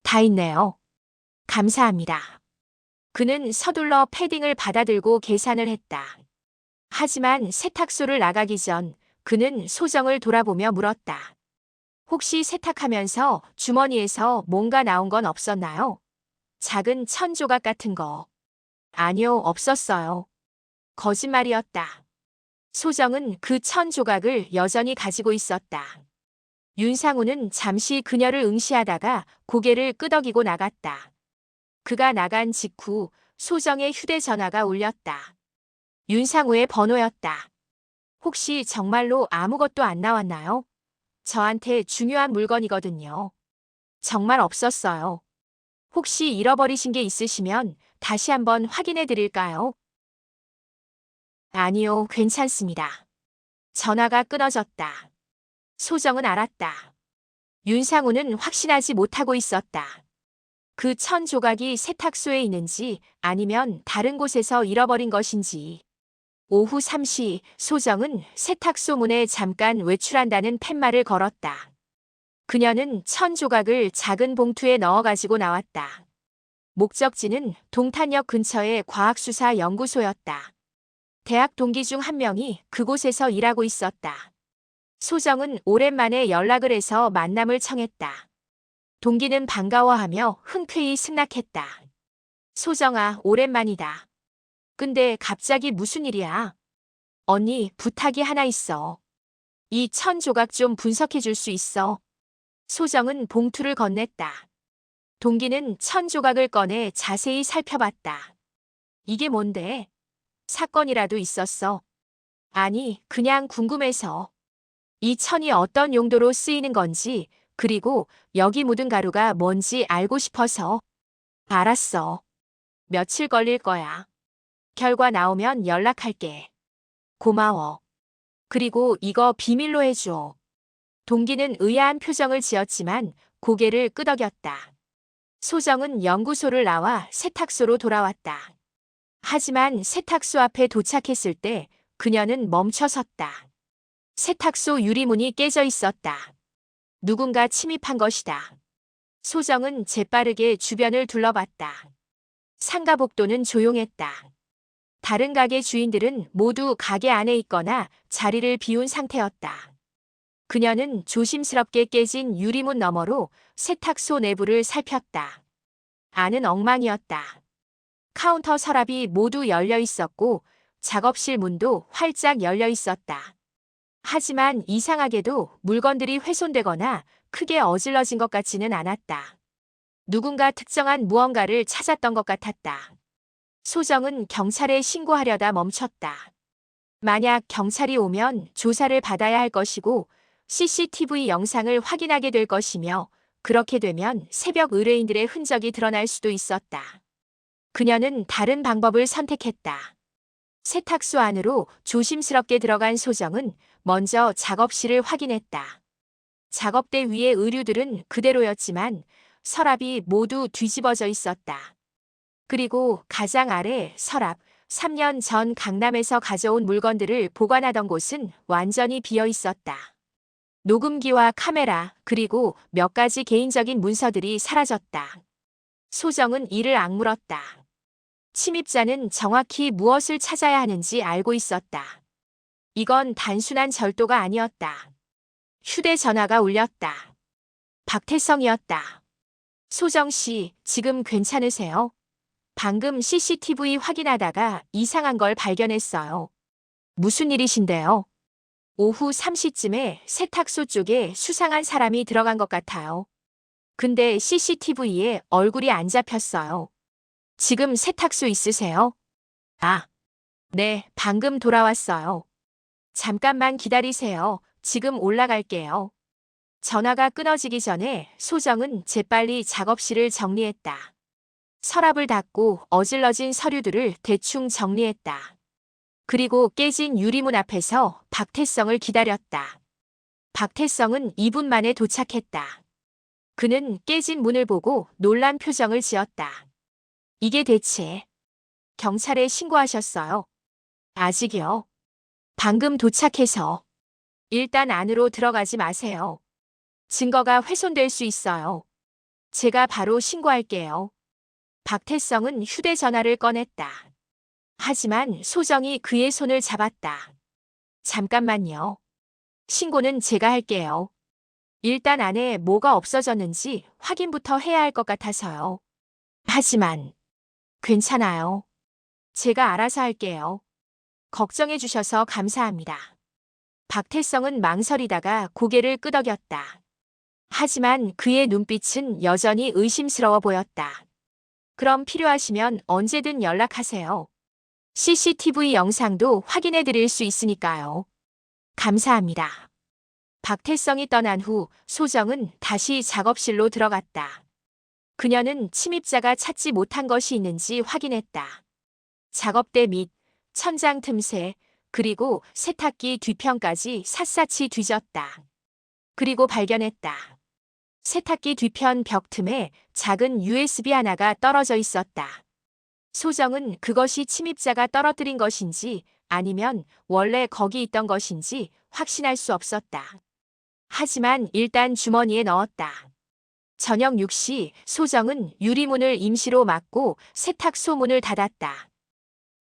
다 있네요. 감사합니다. 그는 서둘러 패딩을 받아들고 계산을 했다. 하지만 세탁소를 나가기 전 그는 소정을 돌아보며 물었다. 혹시 세탁하면서 주머니에서 뭔가 나온 건 없었나요? 작은 천 조각 같은 거. 아니요, 없었어요. 거짓말이었다. 소정은 그 천 조각을 여전히 가지고 있었다. 윤상우는 잠시 그녀를 응시하다가 고개를 끄덕이고 나갔다. 그가 나간 직후 소정의 휴대전화가 울렸다. 윤상우의 번호였다. 혹시 정말로 아무것도 안 나왔나요? 저한테 중요한 물건이거든요. 정말 없었어요. 혹시 잃어버리신 게 있으시면 다시 한번 확인해 드릴까요? 아니요, 괜찮습니다. 전화가 끊어졌다. 소정은 알았다. 윤상우는 확신하지 못하고 있었다. 그 1,000조각이 세탁소에 있는지 아니면 다른 곳에서 잃어버린 것인지. 오후 3시 소정은 세탁소 문에 잠깐 외출한다는 팻말을 걸었다. 그녀는 1,000조각을 작은 봉투에 넣어 가지고 나왔다. 목적지는 동탄역 근처의 과학수사 연구소였다. 대학 동기 중 한 명이 그곳에서 일하고 있었다. 소정은 오랜만에 연락을 해서 만남을 청했다. 동기는 반가워하며 흔쾌히 승낙했다. 소정아, 오랜만이다. 근데 갑자기 무슨 일이야? 언니, 부탁이 하나 있어. 이 1,000조각 좀 분석해 줄 수 있어. 소정은 봉투를 건넸다. 동기는 1,000조각을 꺼내 자세히 살펴봤다. 이게 뭔데? 사건이라도 있었어? 아니, 그냥 궁금해서. 이 천이 어떤 용도로 쓰이는 건지, 그리고 여기 묻은 가루가 뭔지 알고 싶어서. 알았어. 며칠 걸릴 거야. 결과 나오면 연락할게. 고마워. 그리고 이거 비밀로 해줘. 동기는 의아한 표정을 지었지만 고개를 끄덕였다. 소정은 연구소를 나와 세탁소로 돌아왔다. 하지만 세탁소 앞에 도착했을 때 그녀는 멈춰섰다. 세탁소 유리문이 깨져 있었다. 누군가 침입한 것이다. 소정은 재빠르게 주변을 둘러봤다. 상가 복도는 조용했다. 다른 가게 주인들은 모두 가게 안에 있거나 자리를 비운 상태였다. 그녀는 조심스럽게 깨진 유리문 너머로 세탁소 내부를 살폈다. 안은 엉망이었다. 카운터 서랍이 모두 열려 있었고 작업실 문도 활짝 열려 있었다. 하지만 이상하게도 물건들이 훼손되거나 크게 어질러진 것 같지는 않았다. 누군가 특정한 무언가를 찾았던 것 같았다. 소정은 경찰에 신고하려다 멈췄다. 만약 경찰이 오면 조사를 받아야 할 것이고 CCTV 영상을 확인하게 될 것이며 그렇게 되면 새벽 의뢰인들의 흔적이 드러날 수도 있었다. 그녀는 다른 방법을 선택했다. 세탁소 안으로 조심스럽게 들어간 소정은 먼저 작업실을 확인했다. 작업대 위의 의류들은 그대로였지만 서랍이 모두 뒤집어져 있었다. 그리고 가장 아래 서랍, 3년 전 강남에서 가져온 물건들을 보관하던 곳은 완전히 비어 있었다. 녹음기와 카메라, 그리고 몇 가지 개인적인 문서들이 사라졌다. 소정은 이를 악물었다. 침입자는 정확히 무엇을 찾아야 하는지 알고 있었다. 이건 단순한 절도가 아니었다. 휴대전화가 울렸다. 박태성이었다. 소정 씨, 지금 괜찮으세요? 방금 CCTV 확인하다가 이상한 걸 발견했어요. 무슨 일이신데요? 오후 3시쯤에 세탁소 쪽에 수상한 사람이 들어간 것 같아요. 근데 CCTV에 얼굴이 안 잡혔어요. 지금 세탁소 있으세요? 아, 네, 방금 돌아왔어요. 잠깐만 기다리세요. 지금 올라갈게요. 전화가 끊어지기 전에 소정은 재빨리 작업실을 정리했다. 서랍을 닫고 어질러진 서류들을 대충 정리했다. 그리고 깨진 유리문 앞에서 박태성을 기다렸다. 박태성은 2분 만에 도착했다. 그는 깨진 문을 보고 놀란 표정을 지었다. 이게 대체 경찰에 신고하셨어요? 아직이요. 방금 도착해서. 일단 안으로 들어가지 마세요. 증거가 훼손될 수 있어요. 제가 바로 신고할게요. 박태성은 휴대전화를 꺼냈다. 하지만 소정이 그의 손을 잡았다. 잠깐만요. 신고는 제가 할게요. 일단 안에 뭐가 없어졌는지 확인부터 해야 할 것 같아서요. 하지만 괜찮아요. 제가 알아서 할게요. 걱정해 주셔서 감사합니다. 박태성은 망설이다가 고개를 끄덕였다. 하지만 그의 눈빛은 여전히 의심스러워 보였다. 그럼 필요하시면 언제든 연락하세요. CCTV 영상도 확인해 드릴 수 있으니까요. 감사합니다. 박태성이 떠난 후 소정은 다시 작업실로 들어갔다. 그녀는 침입자가 찾지 못한 것이 있는지 확인했다. 작업대 및 천장 틈새, 그리고 세탁기 뒤편까지 샅샅이 뒤졌다. 그리고 발견했다. 세탁기 뒤편 벽 틈에 작은 USB 하나가 떨어져 있었다. 소정은 그것이 침입자가 떨어뜨린 것인지 아니면 원래 거기 있던 것인지 확신할 수 없었다. 하지만 일단 주머니에 넣었다. 저녁 6시 소정은 유리문을 임시로 막고 세탁소 문을 닫았다.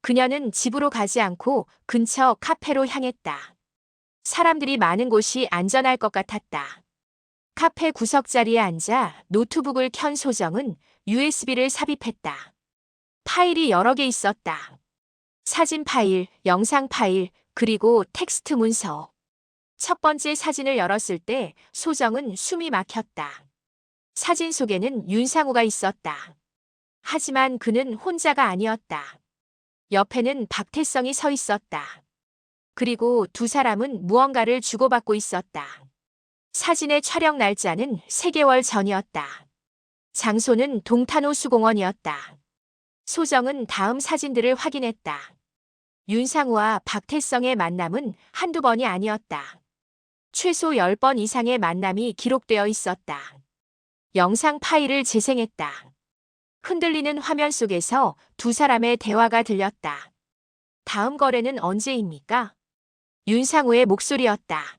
그녀는 집으로 가지 않고 근처 카페로 향했다. 사람들이 많은 곳이 안전할 것 같았다. 카페 구석자리에 앉아 노트북을 켠 소정은 USB를 삽입했다. 파일이 여러 개 있었다. 사진 파일, 영상 파일, 그리고 텍스트 문서. 첫 번째 사진을 열었을 때 소정은 숨이 막혔다. 사진 속에는 윤상우가 있었다. 하지만 그는 혼자가 아니었다. 옆에는 박태성이 서 있었다. 그리고 두 사람은 무언가를 주고받고 있었다. 사진의 촬영 날짜는 3개월 전이었다. 장소는 동탄호 수공원이었다. 소정은 다음 사진들을 확인했다. 윤상우와 박태성의 만남은 한두 번이 아니었다. 최소 10번 이상의 만남이 기록되어 있었다. 영상 파일을 재생했다. 흔들리는 화면 속에서 두 사람의 대화가 들렸다. 다음 거래는 언제입니까? 윤상우의 목소리였다.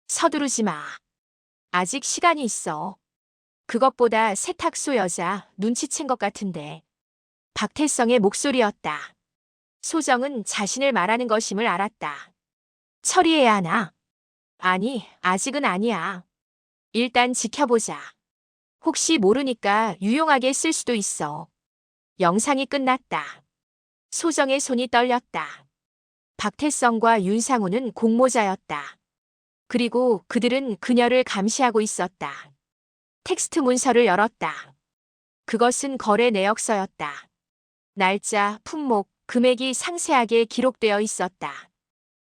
서두르지 마. 아직 시간이 있어. 그것보다 세탁소 여자 눈치챈 것 같은데. 박태성의 목소리였다. 소정은 자신을 말하는 것임을 알았다. 처리해야 하나? 아니, 아직은 아니야. 일단 지켜보자. 혹시 모르니까 유용하게 쓸 수도 있어. 영상이 끝났다. 소정의 손이 떨렸다. 박태성과 윤상우는 공모자였다. 그리고 그들은 그녀를 감시하고 있었다. 텍스트 문서를 열었다. 그것은 거래 내역서였다. 날짜, 품목, 금액이 상세하게 기록되어 있었다.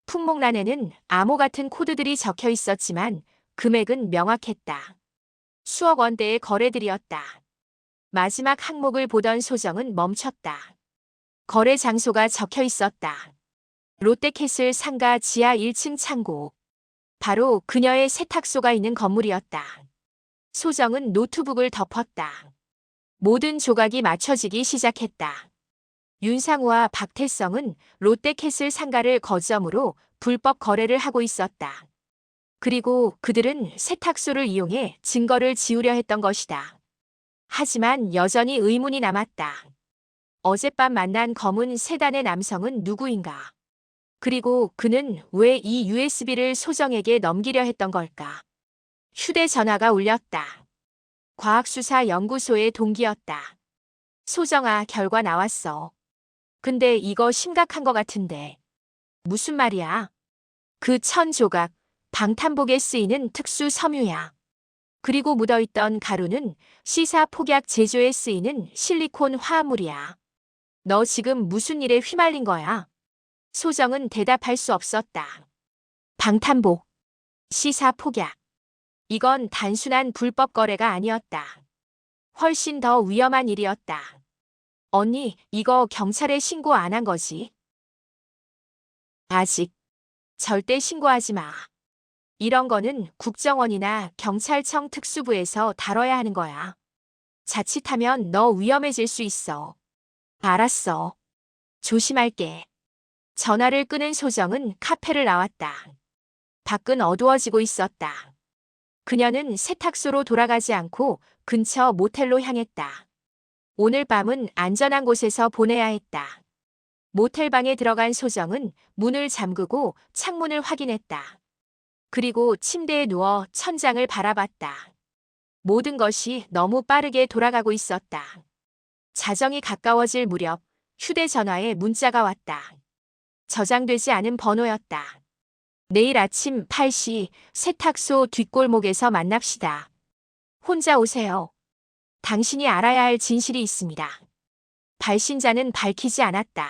품목란에는 암호 같은 코드들이 적혀 있었지만 금액은 명확했다. 수억 원대의 거래들이었다. 마지막 항목을 보던 소정은 멈췄다. 거래 장소가 적혀 있었다. 롯데캐슬 상가 지하 1층 창고. 바로 그녀의 세탁소가 있는 건물이었다. 소정은 노트북을 덮었다. 모든 조각이 맞춰지기 시작했다. 윤상우와 박태성은 롯데캐슬 상가를 거점으로 불법 거래를 하고 있었다. 그리고 그들은 세탁소를 이용해 증거를 지우려 했던 것이다. 하지만 여전히 의문이 남았다. 어젯밤 만난 검은 세단의 남성은 누구인가? 그리고 그는 왜 이 USB를 소정에게 넘기려 했던 걸까? 휴대전화가 울렸다. 과학수사연구소의 동기였다. 소정아, 결과 나왔어. 근데 이거 심각한 것 같은데. 무슨 말이야? 그 1000조각, 방탄복에 쓰이는 특수 섬유야. 그리고 묻어있던 가루는 시사 폭약 제조에 쓰이는 실리콘 화합물이야. 너 지금 무슨 일에 휘말린 거야? 소정은 대답할 수 없었다. 방탄복, 시사 폭약. 이건 단순한 불법 거래가 아니었다. 훨씬 더 위험한 일이었다. 언니, 이거 경찰에 신고 안 한 거지? 아직. 절대 신고하지 마. 이런 거는 국정원이나 경찰청 특수부에서 다뤄야 하는 거야. 자칫하면 너 위험해질 수 있어. 알았어. 조심할게. 전화를 끊은 소정은 카페를 나왔다. 밖은 어두워지고 있었다. 그녀는 세탁소로 돌아가지 않고 근처 모텔로 향했다. 오늘 밤은 안전한 곳에서 보내야 했다. 모텔방에 들어간 소정은 문을 잠그고 창문을 확인했다. 그리고 침대에 누워 천장을 바라봤다. 모든 것이 너무 빠르게 돌아가고 있었다. 자정이 가까워질 무렵 휴대전화에 문자가 왔다. 저장되지 않은 번호였다. 내일 아침 8시 세탁소 뒷골목에서 만납시다. 혼자 오세요. 당신이 알아야 할 진실이 있습니다. 발신자는 밝히지 않았다.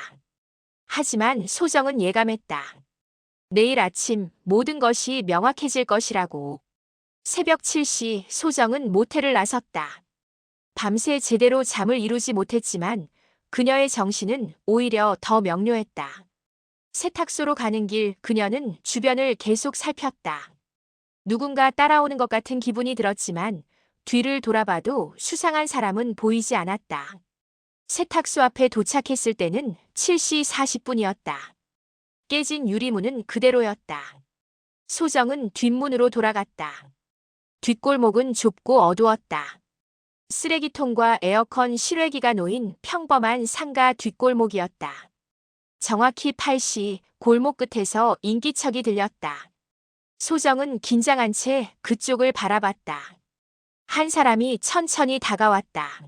하지만 소정은 예감했다. 내일 아침 모든 것이 명확해질 것이라고. 새벽 7시 소정은 모텔을 나섰다. 밤새 제대로 잠을 이루지 못했지만 그녀의 정신은 오히려 더 명료했다. 세탁소로 가는 길 그녀는 주변을 계속 살폈다. 누군가 따라오는 것 같은 기분이 들었지만 뒤를 돌아봐도 수상한 사람은 보이지 않았다. 세탁소 앞에 도착했을 때는 7시 40분이었다. 깨진 유리문은 그대로였다. 소정은 뒷문으로 돌아갔다. 뒷골목은 좁고 어두웠다. 쓰레기통과 에어컨 실외기가 놓인 평범한 상가 뒷골목이었다. 정확히 8시 골목 끝에서 인기척이 들렸다. 소정은 긴장한 채 그쪽을 바라봤다. 한 사람이 천천히 다가왔다.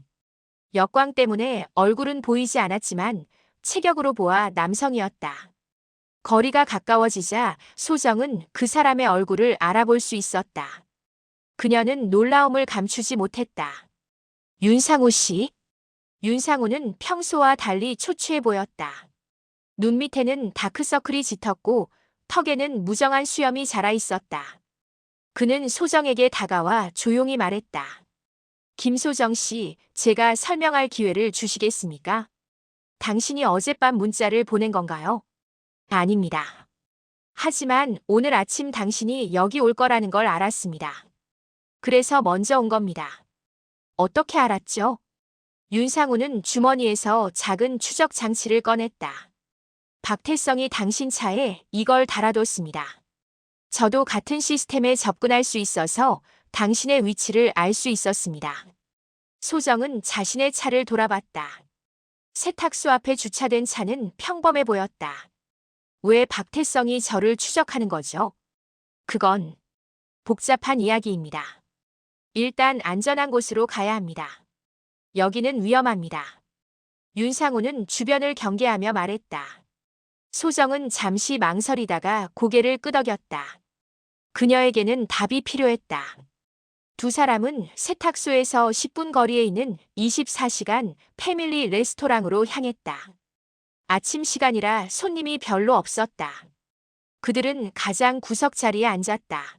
역광 때문에 얼굴은 보이지 않았지만 체격으로 보아 남성이었다. 거리가 가까워지자 소정은 그 사람의 얼굴을 알아볼 수 있었다. 그녀는 놀라움을 감추지 못했다. 윤상우 씨? 윤상우는 평소와 달리 초췌해 보였다. 눈 밑에는 다크서클이 짙었고 턱에는 무정한 수염이 자라 있었다. 그는 소정에게 다가와 조용히 말했다. 김소정 씨, 제가 설명할 기회를 주시겠습니까? 당신이 어젯밤 문자를 보낸 건가요? 아닙니다. 하지만 오늘 아침 당신이 여기 올 거라는 걸 알았습니다. 그래서 먼저 온 겁니다. 어떻게 알았죠? 윤상우는 주머니에서 작은 추적 장치를 꺼냈다. 박태성이 당신 차에 이걸 달아뒀습니다. 저도 같은 시스템에 접근할 수 있어서 당신의 위치를 알 수 있었습니다. 소정은 자신의 차를 돌아봤다. 세탁소 앞에 주차된 차는 평범해 보였다. 왜 박태성이 저를 추적하는 거죠? 그건 복잡한 이야기입니다. 일단 안전한 곳으로 가야 합니다. 여기는 위험합니다. 윤상우는 주변을 경계하며 말했다. 소정은 잠시 망설이다가 고개를 끄덕였다. 그녀에게는 답이 필요했다. 두 사람은 세탁소에서 10분 거리에 있는 24시간 패밀리 레스토랑으로 향했다. 아침 시간이라 손님이 별로 없었다. 그들은 가장 구석 자리에 앉았다.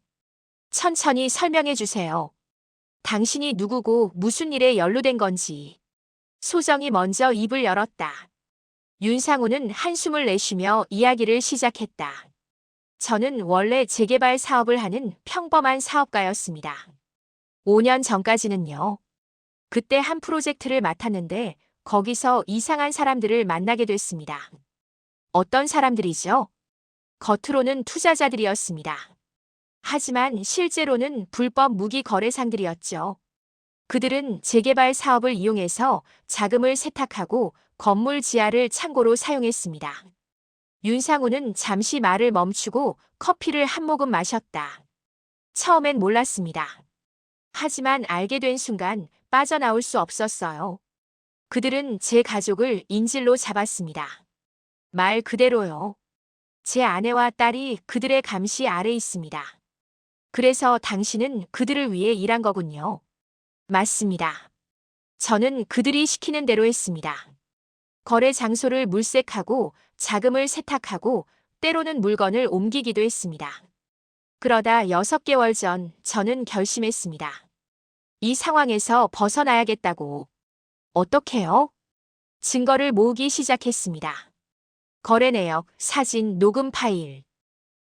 천천히 설명해 주세요. 당신이 누구고 무슨 일에 연루된 건지. 소정이 먼저 입을 열었다. 윤상우는 한숨을 내쉬며 이야기를 시작했다. 저는 원래 재개발 사업을 하는 평범한 사업가였습니다. 5년 전까지는요. 그때 한 프로젝트를 맡았는데 거기서 이상한 사람들을 만나게 됐습니다. 어떤 사람들이죠? 겉으로는 투자자들이었습니다. 하지만 실제로는 불법 무기 거래상들이었죠. 그들은 재개발 사업을 이용해서 자금을 세탁하고 건물 지하를 창고로 사용했습니다. 윤상우는 잠시 말을 멈추고 커피를 한 모금 마셨다. 처음엔 몰랐습니다. 하지만 알게 된 순간 빠져나올 수 없었어요. 그들은 제 가족을 인질로 잡았습니다. 말 그대로요. 제 아내와 딸이 그들의 감시 아래 있습니다. 그래서 당신은 그들을 위해 일한 거군요. 맞습니다. 저는 그들이 시키는 대로 했습니다. 거래 장소를 물색하고 자금을 세탁하고 때로는 물건을 옮기기도 했습니다. 그러다 6개월 전 저는 결심했습니다. 이 상황에서 벗어나야겠다고. 어떻게요? 증거를 모으기 시작했습니다. 거래 내역, 사진, 녹음 파일.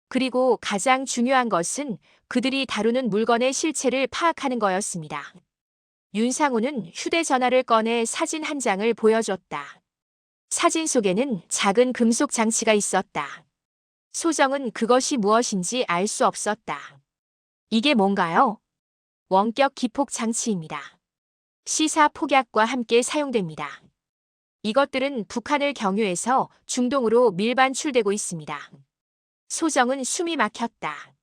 그리고 가장 중요한 것은 그들이 다루는 물건의 실체를 파악하는 거였습니다. 윤상우는 휴대전화를 꺼내 사진 한 장을 보여줬다. 사진 속에는 작은 금속 장치가 있었다. 소정은 그것이 무엇인지 알 수 없었다. 이게 뭔가요? 원격 기폭 장치입니다. 시사 폭약과 함께 사용됩니다. 이것들은 북한을 경유해서 중동으로 밀반출되고 있습니다. 소정은 숨이 막혔다.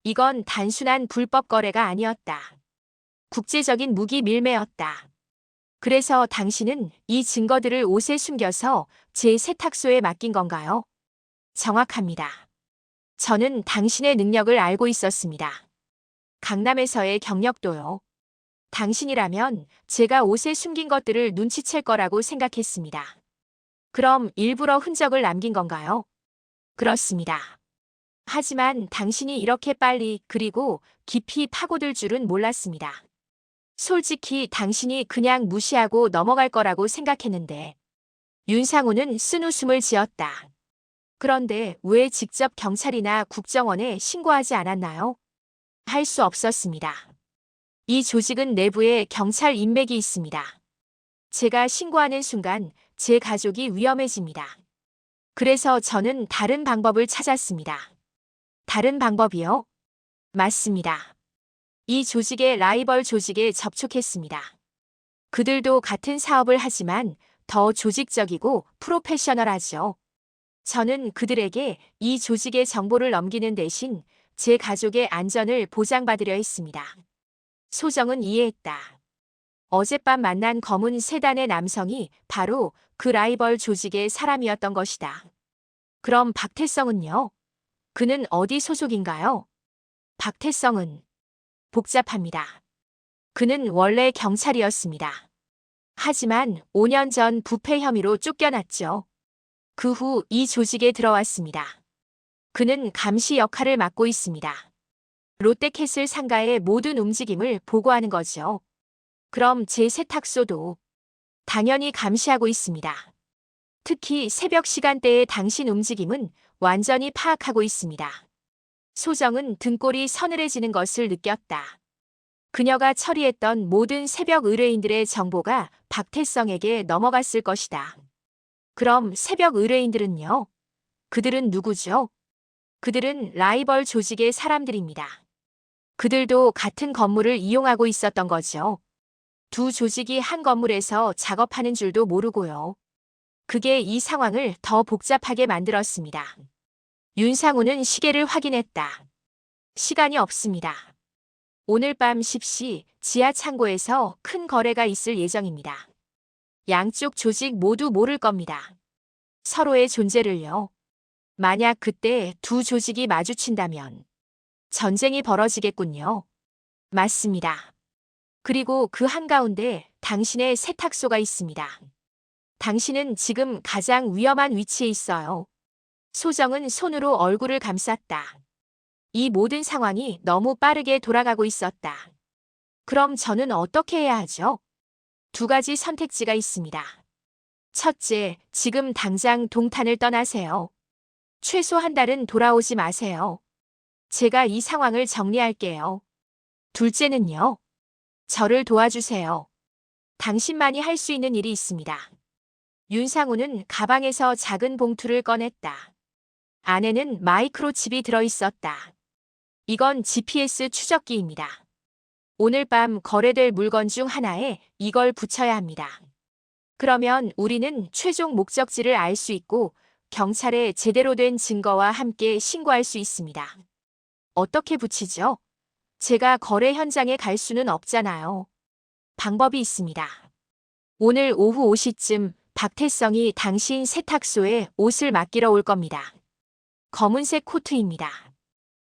이건 단순한 불법 거래가 아니었다. 국제적인 무기 밀매였다. 그래서 당신은 이 증거들을 옷에 숨겨서 제 세탁소에 맡긴 건가요? 정확합니다. 저는 당신의 능력을 알고 있었습니다. 강남에서의 경력도요. 당신이라면 제가 옷에 숨긴 것들을 눈치챌 거라고 생각했습니다. 그럼 일부러 흔적을 남긴 건가요? 그렇습니다. 하지만 당신이 이렇게 빨리 그리고 깊이 파고들 줄은 몰랐습니다. 솔직히 당신이 그냥 무시하고 넘어갈 거라고 생각했는데. 윤상우는 쓴웃음을 지었다. 그런데 왜 직접 경찰이나 국정원에 신고하지 않았나요? 할 수 없었습니다. 이 조직은 내부에 경찰 인맥이 있습니다. 제가 신고하는 순간 제 가족이 위험해집니다. 그래서 저는 다른 방법을 찾았습니다. 다른 방법이요? 맞습니다. 이 조직의 라이벌 조직에 접촉했습니다. 그들도 같은 사업을 하지만 더 조직적이고 프로페셔널하죠. 저는 그들에게 이 조직의 정보를 넘기는 대신 제 가족의 안전을 보장받으려 했습니다. 소정은 이해했다. 어젯밤 만난 검은 세단의 남성이 바로 그 라이벌 조직의 사람이었던 것이다. 그럼 박태성은요? 그는 어디 소속인가요? 박태성은 복잡합니다. 그는 원래 경찰이었습니다. 하지만 5년 전 부패 혐의로 쫓겨났죠. 그 후 이 조직에 들어왔습니다. 그는 감시 역할을 맡고 있습니다. 롯데캐슬 상가의 모든 움직임을 보고하는 거죠. 그럼 제 세탁소도 당연히 감시하고 있습니다. 특히 새벽 시간대의 당신 움직임은 완전히 파악하고 있습니다. 소정은 등골이 서늘해지는 것을 느꼈다. 그녀가 처리했던 모든 새벽 의뢰인들의 정보가 박태성에게 넘어갔을 것이다. 그럼 새벽 의뢰인들은요? 그들은 누구죠? 그들은 라이벌 조직의 사람들입니다. 그들도 같은 건물을 이용하고 있었던 거죠. 두 조직이 한 건물에서 작업하는 줄도 모르고요. 그게 이 상황을 더 복잡하게 만들었습니다. 윤상우는 시계를 확인했다. 시간이 없습니다. 오늘 밤 10시 지하 창고에서 큰 거래가 있을 예정입니다. 양쪽 조직 모두 모를 겁니다. 서로의 존재를요. 만약 그때 두 조직이 마주친다면 전쟁이 벌어지겠군요. 맞습니다. 그리고 그 한가운데 당신의 세탁소가 있습니다. 당신은 지금 가장 위험한 위치에 있어요. 소정은 손으로 얼굴을 감쌌다. 이 모든 상황이 너무 빠르게 돌아가고 있었다. 그럼 저는 어떻게 해야 하죠? 두 가지 선택지가 있습니다. 첫째, 지금 당장 동탄을 떠나세요. 최소 한 달은 돌아오지 마세요. 제가 이 상황을 정리할게요. 둘째는요. 저를 도와주세요. 당신만이 할 수 있는 일이 있습니다. 윤상우는 가방에서 작은 봉투를 꺼냈다. 안에는 마이크로칩이 들어있었다. 이건 GPS 추적기입니다. 오늘 밤 거래될 물건 중 하나에 이걸 붙여야 합니다. 그러면 우리는 최종 목적지를 알 수 있고 경찰에 제대로 된 증거와 함께 신고할 수 있습니다. 어떻게 붙이죠? 제가 거래 현장에 갈 수는 없잖아요. 방법이 있습니다. 오늘 오후 5시쯤 박태성이 당신 세탁소에 옷을 맡기러 올 겁니다. 검은색 코트입니다.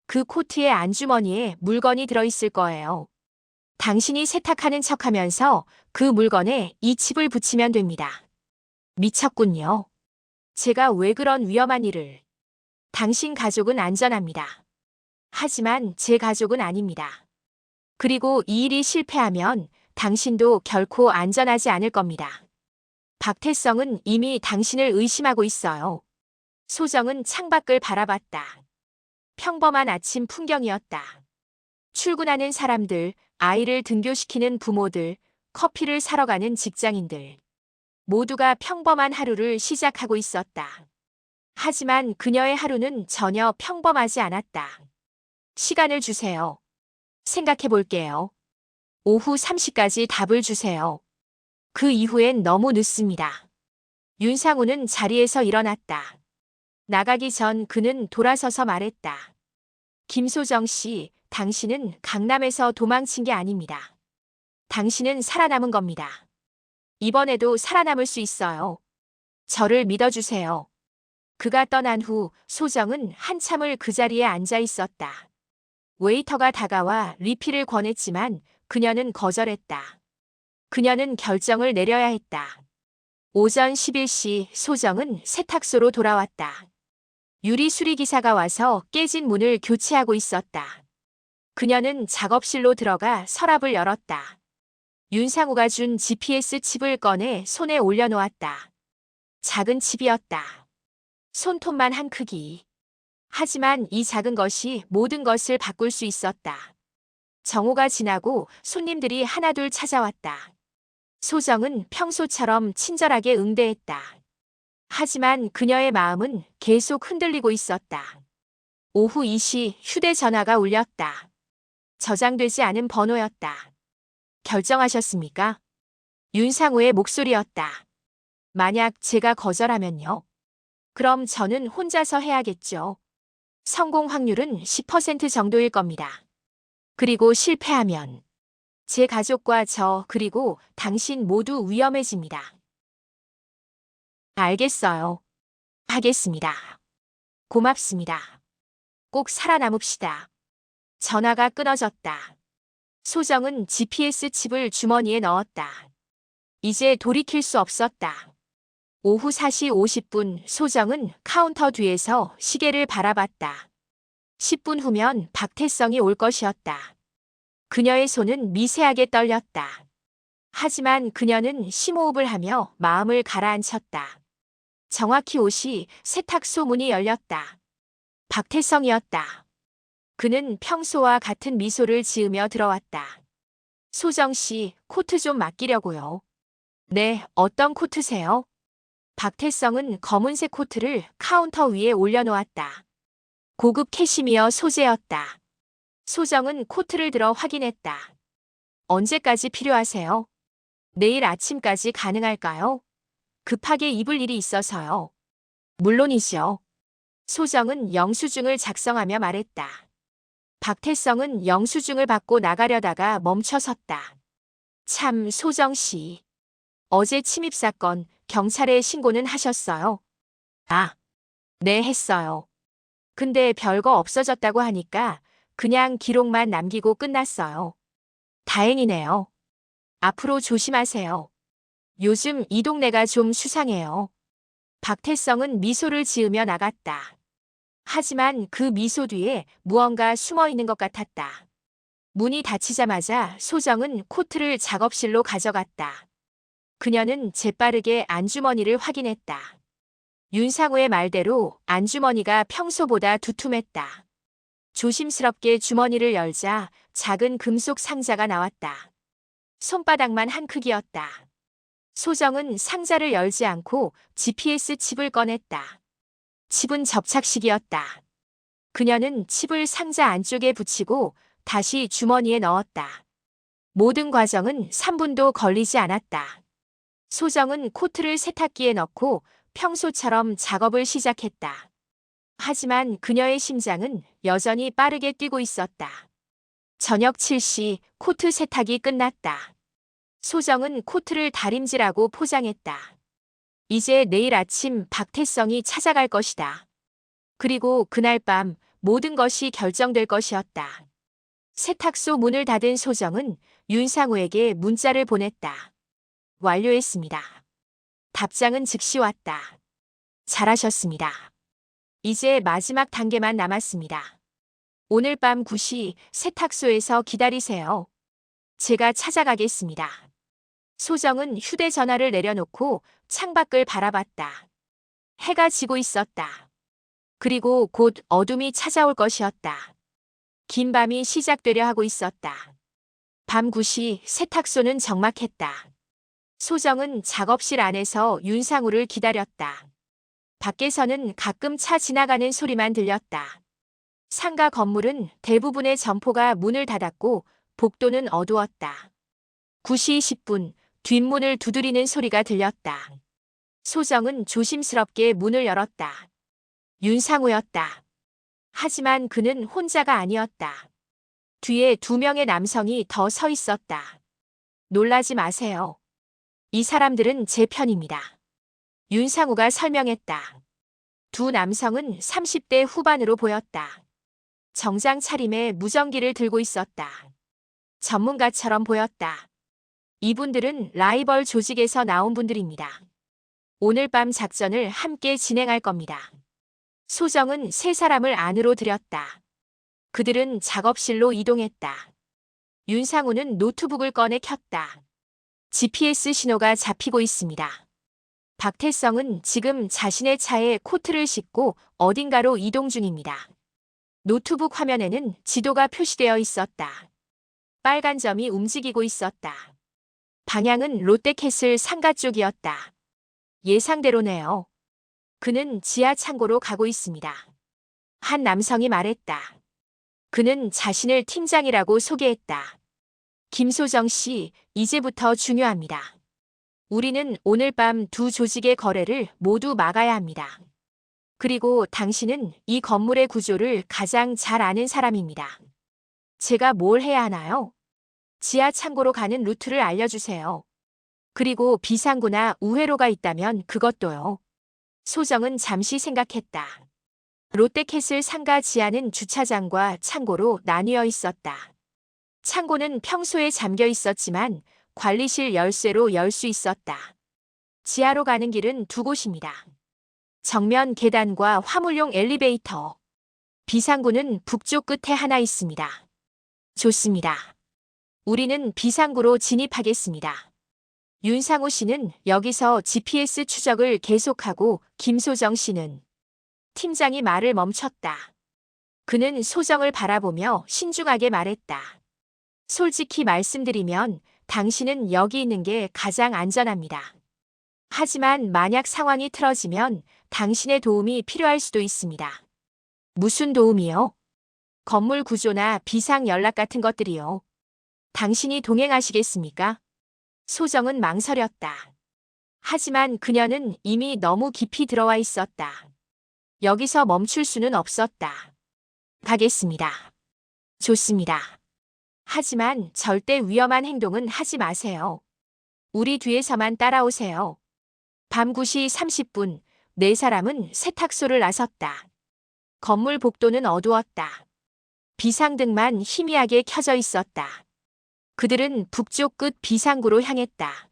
그 코트의 안주머니에 물건이 들어있을 거예요. 당신이 세탁하는 척하면서 그 물건에 이 칩을 붙이면 됩니다. 미쳤군요. 제가 왜 그런 위험한 일을. 당신 가족은 안전합니다. 하지만 제 가족은 아닙니다. 그리고 이 일이 실패하면 당신도 결코 안전하지 않을 겁니다. 박태성은 이미 당신을 의심하고 있어요. 소정은 창밖을 바라봤다. 평범한 아침 풍경이었다. 출근하는 사람들, 아이를 등교시키는 부모들, 커피를 사러 가는 직장인들. 모두가 평범한 하루를 시작하고 있었다. 하지만 그녀의 하루는 전혀 평범하지 않았다. 시간을 주세요. 생각해 볼게요. 오후 3시까지 답을 주세요. 그 이후엔 너무 늦습니다. 윤상우는 자리에서 일어났다. 나가기 전 그는 돌아서서 말했다. 김소정 씨, 당신은 강남에서 도망친 게 아닙니다. 당신은 살아남은 겁니다. 이번에도 살아남을 수 있어요. 저를 믿어주세요. 그가 떠난 후 소정은 한참을 그 자리에 앉아 있었다. 웨이터가 다가와 리필을 권했지만 그녀는 거절했다. 그녀는 결정을 내려야 했다. 오전 11시 소정은 세탁소로 돌아왔다. 유리 수리기사가 와서 깨진 문을 교체하고 있었다. 그녀는 작업실로 들어가 서랍을 열었다. 윤상우가 준 GPS 칩을 꺼내 손에 올려놓았다. 작은 칩이었다. 손톱만 한 크기. 하지만 이 작은 것이 모든 것을 바꿀 수 있었다. 정오가 지나고 손님들이 하나둘 찾아왔다. 소정은 평소처럼 친절하게 응대했다. 하지만 그녀의 마음은 계속 흔들리고 있었다. 오후 2시 휴대전화가 울렸다. 저장되지 않은 번호였다. 결정하셨습니까? 윤상우의 목소리였다. 만약 제가 거절하면요? 그럼 저는 혼자서 해야겠죠. 성공 확률은 10% 정도일 겁니다. 그리고 실패하면 제 가족과 저 그리고 당신 모두 위험해집니다. 알겠어요. 하겠습니다. 고맙습니다. 꼭 살아남읍시다. 전화가 끊어졌다. 소정은 GPS 칩을 주머니에 넣었다. 이제 돌이킬 수 없었다. 오후 4시 50분 소정은 카운터 뒤에서 시계를 바라봤다. 10분 후면 박태성이 올 것이었다. 그녀의 손은 미세하게 떨렸다. 하지만 그녀는 심호흡을 하며 마음을 가라앉혔다. 정확히 5시 세탁소 문이 열렸다. 박태성이었다. 그는 평소와 같은 미소를 지으며 들어왔다. 소정 씨, 코트 좀 맡기려고요. 네, 어떤 코트세요? 박태성은 검은색 코트를 카운터 위에 올려놓았다. 고급 캐시미어 소재였다. 소정은 코트를 들어 확인했다. 언제까지 필요하세요? 내일 아침까지 가능할까요? 급하게 입을 일이 있어서요. 물론이죠. 소정은 영수증을 작성하며 말했다. 박태성은 영수증을 받고 나가려다가 멈춰섰다. 참, 소정 씨. 어제 침입 사건 경찰에 신고는 하셨어요? 아, 네, 했어요. 근데 별거 없어졌다고 하니까 그냥 기록만 남기고 끝났어요. 다행이네요. 앞으로 조심하세요. 요즘 이 동네가 좀 수상해요. 박태성은 미소를 지으며 나갔다. 하지만 그 미소 뒤에 무언가 숨어 있는 것 같았다. 문이 닫히자마자 소정은 코트를 작업실로 가져갔다. 그녀는 재빠르게 안주머니를 확인했다. 윤상우의 말대로 안주머니가 평소보다 두툼했다. 조심스럽게 주머니를 열자 작은 금속 상자가 나왔다. 손바닥만 한 크기였다. 소정은 상자를 열지 않고 GPS 칩을 꺼냈다. 칩은 접착식이었다. 그녀는 칩을 상자 안쪽에 붙이고 다시 주머니에 넣었다. 모든 과정은 3분도 걸리지 않았다. 소정은 코트를 세탁기에 넣고 평소처럼 작업을 시작했다. 하지만 그녀의 심장은 여전히 빠르게 뛰고 있었다. 저녁 7시 코트 세탁이 끝났다. 소정은 코트를 다림질하고 포장했다. 이제 내일 아침 박태성이 찾아갈 것이다. 그리고 그날 밤 모든 것이 결정될 것이었다. 세탁소 문을 닫은 소정은 윤상우에게 문자를 보냈다. 완료했습니다. 답장은 즉시 왔다. 잘하셨습니다. 이제 마지막 단계만 남았습니다. 오늘 밤 9시 세탁소에서 기다리세요. 제가 찾아가겠습니다. 소정은 휴대전화를 내려놓고 창밖을 바라봤다. 해가 지고 있었다. 그리고 곧 어둠이 찾아올 것이었다. 긴 밤이 시작되려 하고 있었다. 밤 9시 세탁소는 적막했다. 소정은 작업실 안에서 윤상우를 기다렸다. 밖에서는 가끔 차 지나가는 소리만 들렸다. 상가 건물은 대부분의 점포가 문을 닫았고 복도는 어두웠다. 9시 10분 뒷문을 두드리는 소리가 들렸다. 소정은 조심스럽게 문을 열었다. 윤상우였다. 하지만 그는 혼자가 아니었다. 뒤에 2명의 남성이 더 서 있었다. 놀라지 마세요. 이 사람들은 제 편입니다. 윤상우가 설명했다. 두 남성은 30대 후반으로 보였다. 정장 차림에 무전기를 들고 있었다. 전문가처럼 보였다. 이분들은 라이벌 조직에서 나온 분들입니다. 오늘 밤 작전을 함께 진행할 겁니다. 소정은 세 사람을 안으로 들였다. 그들은 작업실로 이동했다. 윤상우는 노트북을 꺼내 켰다. GPS 신호가 잡히고 있습니다. 박태성은 지금 자신의 차에 코트를 싣고 어딘가로 이동 중입니다. 노트북 화면에는 지도가 표시되어 있었다. 빨간 점이 움직이고 있었다. 방향은 롯데캐슬 상가 쪽이었다. 예상대로네요. 그는 지하 창고로 가고 있습니다. 한 남성이 말했다. 그는 자신을 팀장이라고 소개했다. 김소정 씨, 이제부터 중요합니다. 우리는 오늘 밤 두 조직의 거래를 모두 막아야 합니다. 그리고 당신은 이 건물의 구조를 가장 잘 아는 사람입니다. 제가 뭘 해야 하나요? 지하 창고로 가는 루트를 알려주세요. 그리고 비상구나 우회로가 있다면 그것도요. 소정은 잠시 생각했다. 롯데캐슬 상가 지하는 주차장과 창고로 나뉘어 있었다. 창고는 평소에 잠겨 있었지만 관리실 열쇠로 열 수 있었다. 지하로 가는 길은 두 곳입니다. 정면 계단과 화물용 엘리베이터. 비상구는 북쪽 끝에 하나 있습니다. 좋습니다. 우리는 비상구로 진입하겠습니다. 윤상우 씨는 여기서 GPS 추적을 계속하고 김소정 씨는 팀장이 말을 멈췄다. 그는 소정을 바라보며 신중하게 말했다. 솔직히 말씀드리면 당신은 여기 있는 게 가장 안전합니다. 하지만 만약 상황이 틀어지면 당신의 도움이 필요할 수도 있습니다. 무슨 도움이요? 건물 구조나 비상 연락 같은 것들이요. 당신이 동행하시겠습니까? 소정은 망설였다. 하지만 그녀는 이미 너무 깊이 들어와 있었다. 여기서 멈출 수는 없었다. 가겠습니다. 좋습니다. 하지만 절대 위험한 행동은 하지 마세요. 우리 뒤에서만 따라오세요. 밤 9시 30분, 네 사람은 세탁소를 나섰다. 건물 복도는 어두웠다. 비상등만 희미하게 켜져 있었다. 그들은 북쪽 끝 비상구로 향했다.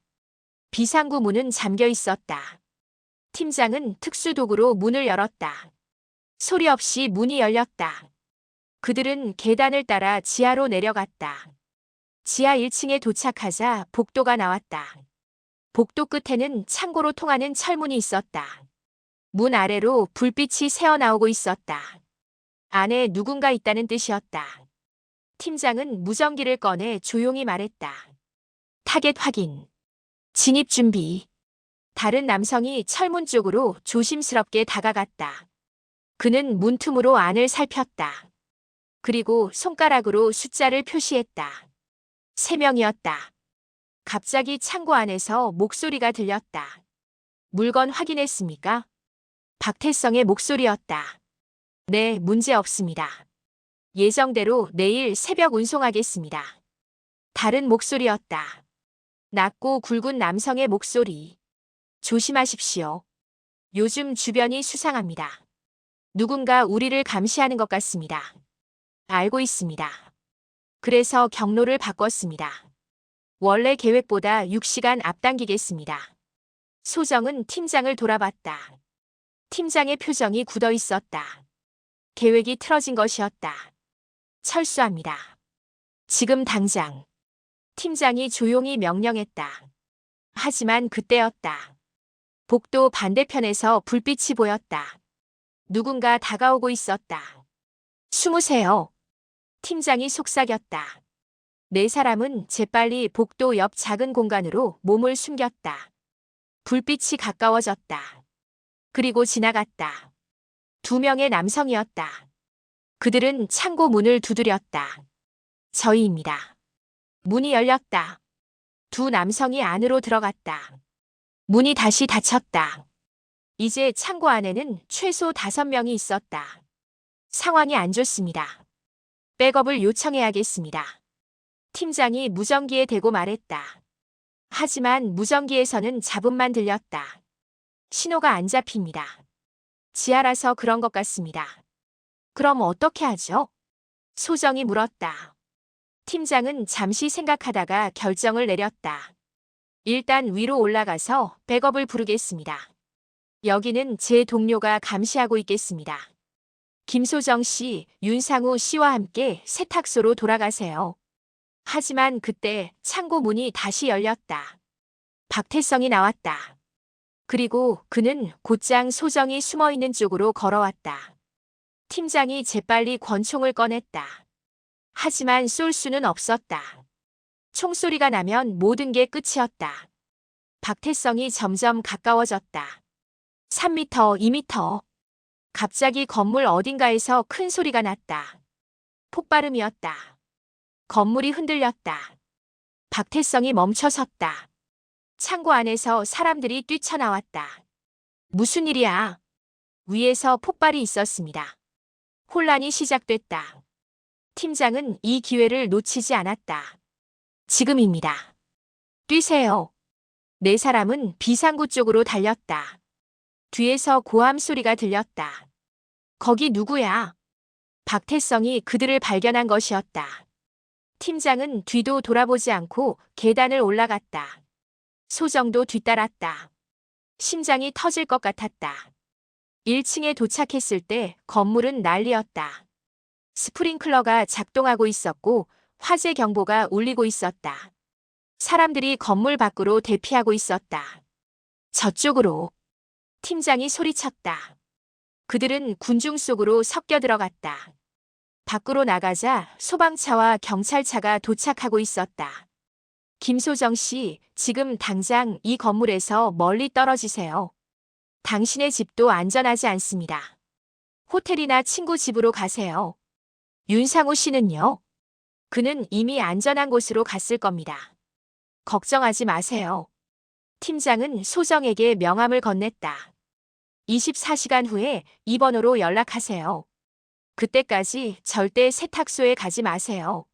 비상구 문은 잠겨 있었다. 팀장은 특수도구로 문을 열었다. 소리 없이 문이 열렸다. 그들은 계단을 따라 지하로 내려갔다. 지하 1층에 도착하자 복도가 나왔다. 복도 끝에는 창고로 통하는 철문이 있었다. 문 아래로 불빛이 새어나오고 있었다. 안에 누군가 있다는 뜻이었다. 팀장은 무전기를 꺼내 조용히 말했다. 타겟 확인. 진입 준비. 다른 남성이 철문 쪽으로 조심스럽게 다가갔다. 그는 문틈으로 안을 살폈다. 그리고 손가락으로 숫자를 표시했다. 3명이었다. 갑자기 창고 안에서 목소리가 들렸다. 물건 확인했습니까? 박태성의 목소리였다. 네, 문제 없습니다. 예정대로 내일 새벽 운송하겠습니다. 다른 목소리였다. 낮고 굵은 남성의 목소리. 조심하십시오. 요즘 주변이 수상합니다. 누군가 우리를 감시하는 것 같습니다. 알고 있습니다. 그래서 경로를 바꿨습니다. 원래 계획보다 6시간 앞당기겠습니다. 소정은 팀장을 돌아봤다. 팀장의 표정이 굳어 있었다. 계획이 틀어진 것이었다. 철수합니다. 지금 당장. 팀장이 조용히 명령했다. 하지만 그때였다. 복도 반대편에서 불빛이 보였다. 누군가 다가오고 있었다. 숨으세요. 팀장이 속삭였다. 네 사람은 재빨리 복도 옆 작은 공간으로 몸을 숨겼다. 불빛이 가까워졌다. 그리고 지나갔다. 2명의 남성이었다. 그들은 창고 문을 두드렸다. 저희입니다. 문이 열렸다. 2 남성이 안으로 들어갔다. 문이 다시 닫혔다. 이제 창고 안에는 최소 5명이 있었다. 상황이 안 좋습니다. 백업을 요청해야겠습니다. 팀장이 무전기에 대고 말했다. 하지만 무전기에서는 잡음만 들렸다. 신호가 안 잡힙니다. 지하라서 그런 것 같습니다. 그럼 어떻게 하죠? 소정이 물었다. 팀장은 잠시 생각하다가 결정을 내렸다. 일단 위로 올라가서 백업을 부르겠습니다. 여기는 제 동료가 감시하고 있겠습니다. 김소정 씨, 윤상우 씨와 함께 세탁소로 돌아가세요. 하지만 그때 창고 문이 다시 열렸다. 박태성이 나왔다. 그리고 그는 곧장 소정이 숨어 있는 쪽으로 걸어왔다. 팀장이 재빨리 권총을 꺼냈다. 하지만 쏠 수는 없었다. 총소리가 나면 모든 게 끝이었다. 박태성이 점점 가까워졌다. 3m, 2m. 갑자기 건물 어딘가에서 큰 소리가 났다. 폭발음이었다. 건물이 흔들렸다. 박태성이 멈춰섰다. 창고 안에서 사람들이 뛰쳐나왔다. 무슨 일이야? 위에서 폭발이 있었습니다. 혼란이 시작됐다. 팀장은 이 기회를 놓치지 않았다. 지금입니다. 뛰세요. 네 사람은 비상구 쪽으로 달렸다. 뒤에서 고함 소리가 들렸다. 거기 누구야? 박태성이 그들을 발견한 것이었다. 팀장은 뒤도 돌아보지 않고 계단을 올라갔다. 소정도 뒤따랐다. 심장이 터질 것 같았다. 1층에 도착했을 때 건물은 난리였다. 스프링클러가 작동하고 있었고 화재 경보가 울리고 있었다. 사람들이 건물 밖으로 대피하고 있었다. 저쪽으로. 팀장이 소리쳤다. 그들은 군중 속으로 섞여 들어갔다. 밖으로 나가자 소방차와 경찰차가 도착하고 있었다. 김소정 씨, 지금 당장 이 건물에서 멀리 떨어지세요. 당신의 집도 안전하지 않습니다. 호텔이나 친구 집으로 가세요. 윤상우 씨는요? 그는 이미 안전한 곳으로 갔을 겁니다. 걱정하지 마세요. 팀장은 소정에게 명함을 건넸다. 24시간 후에 이 번호로 연락하세요. 그때까지 절대 세탁소에 가지 마세요.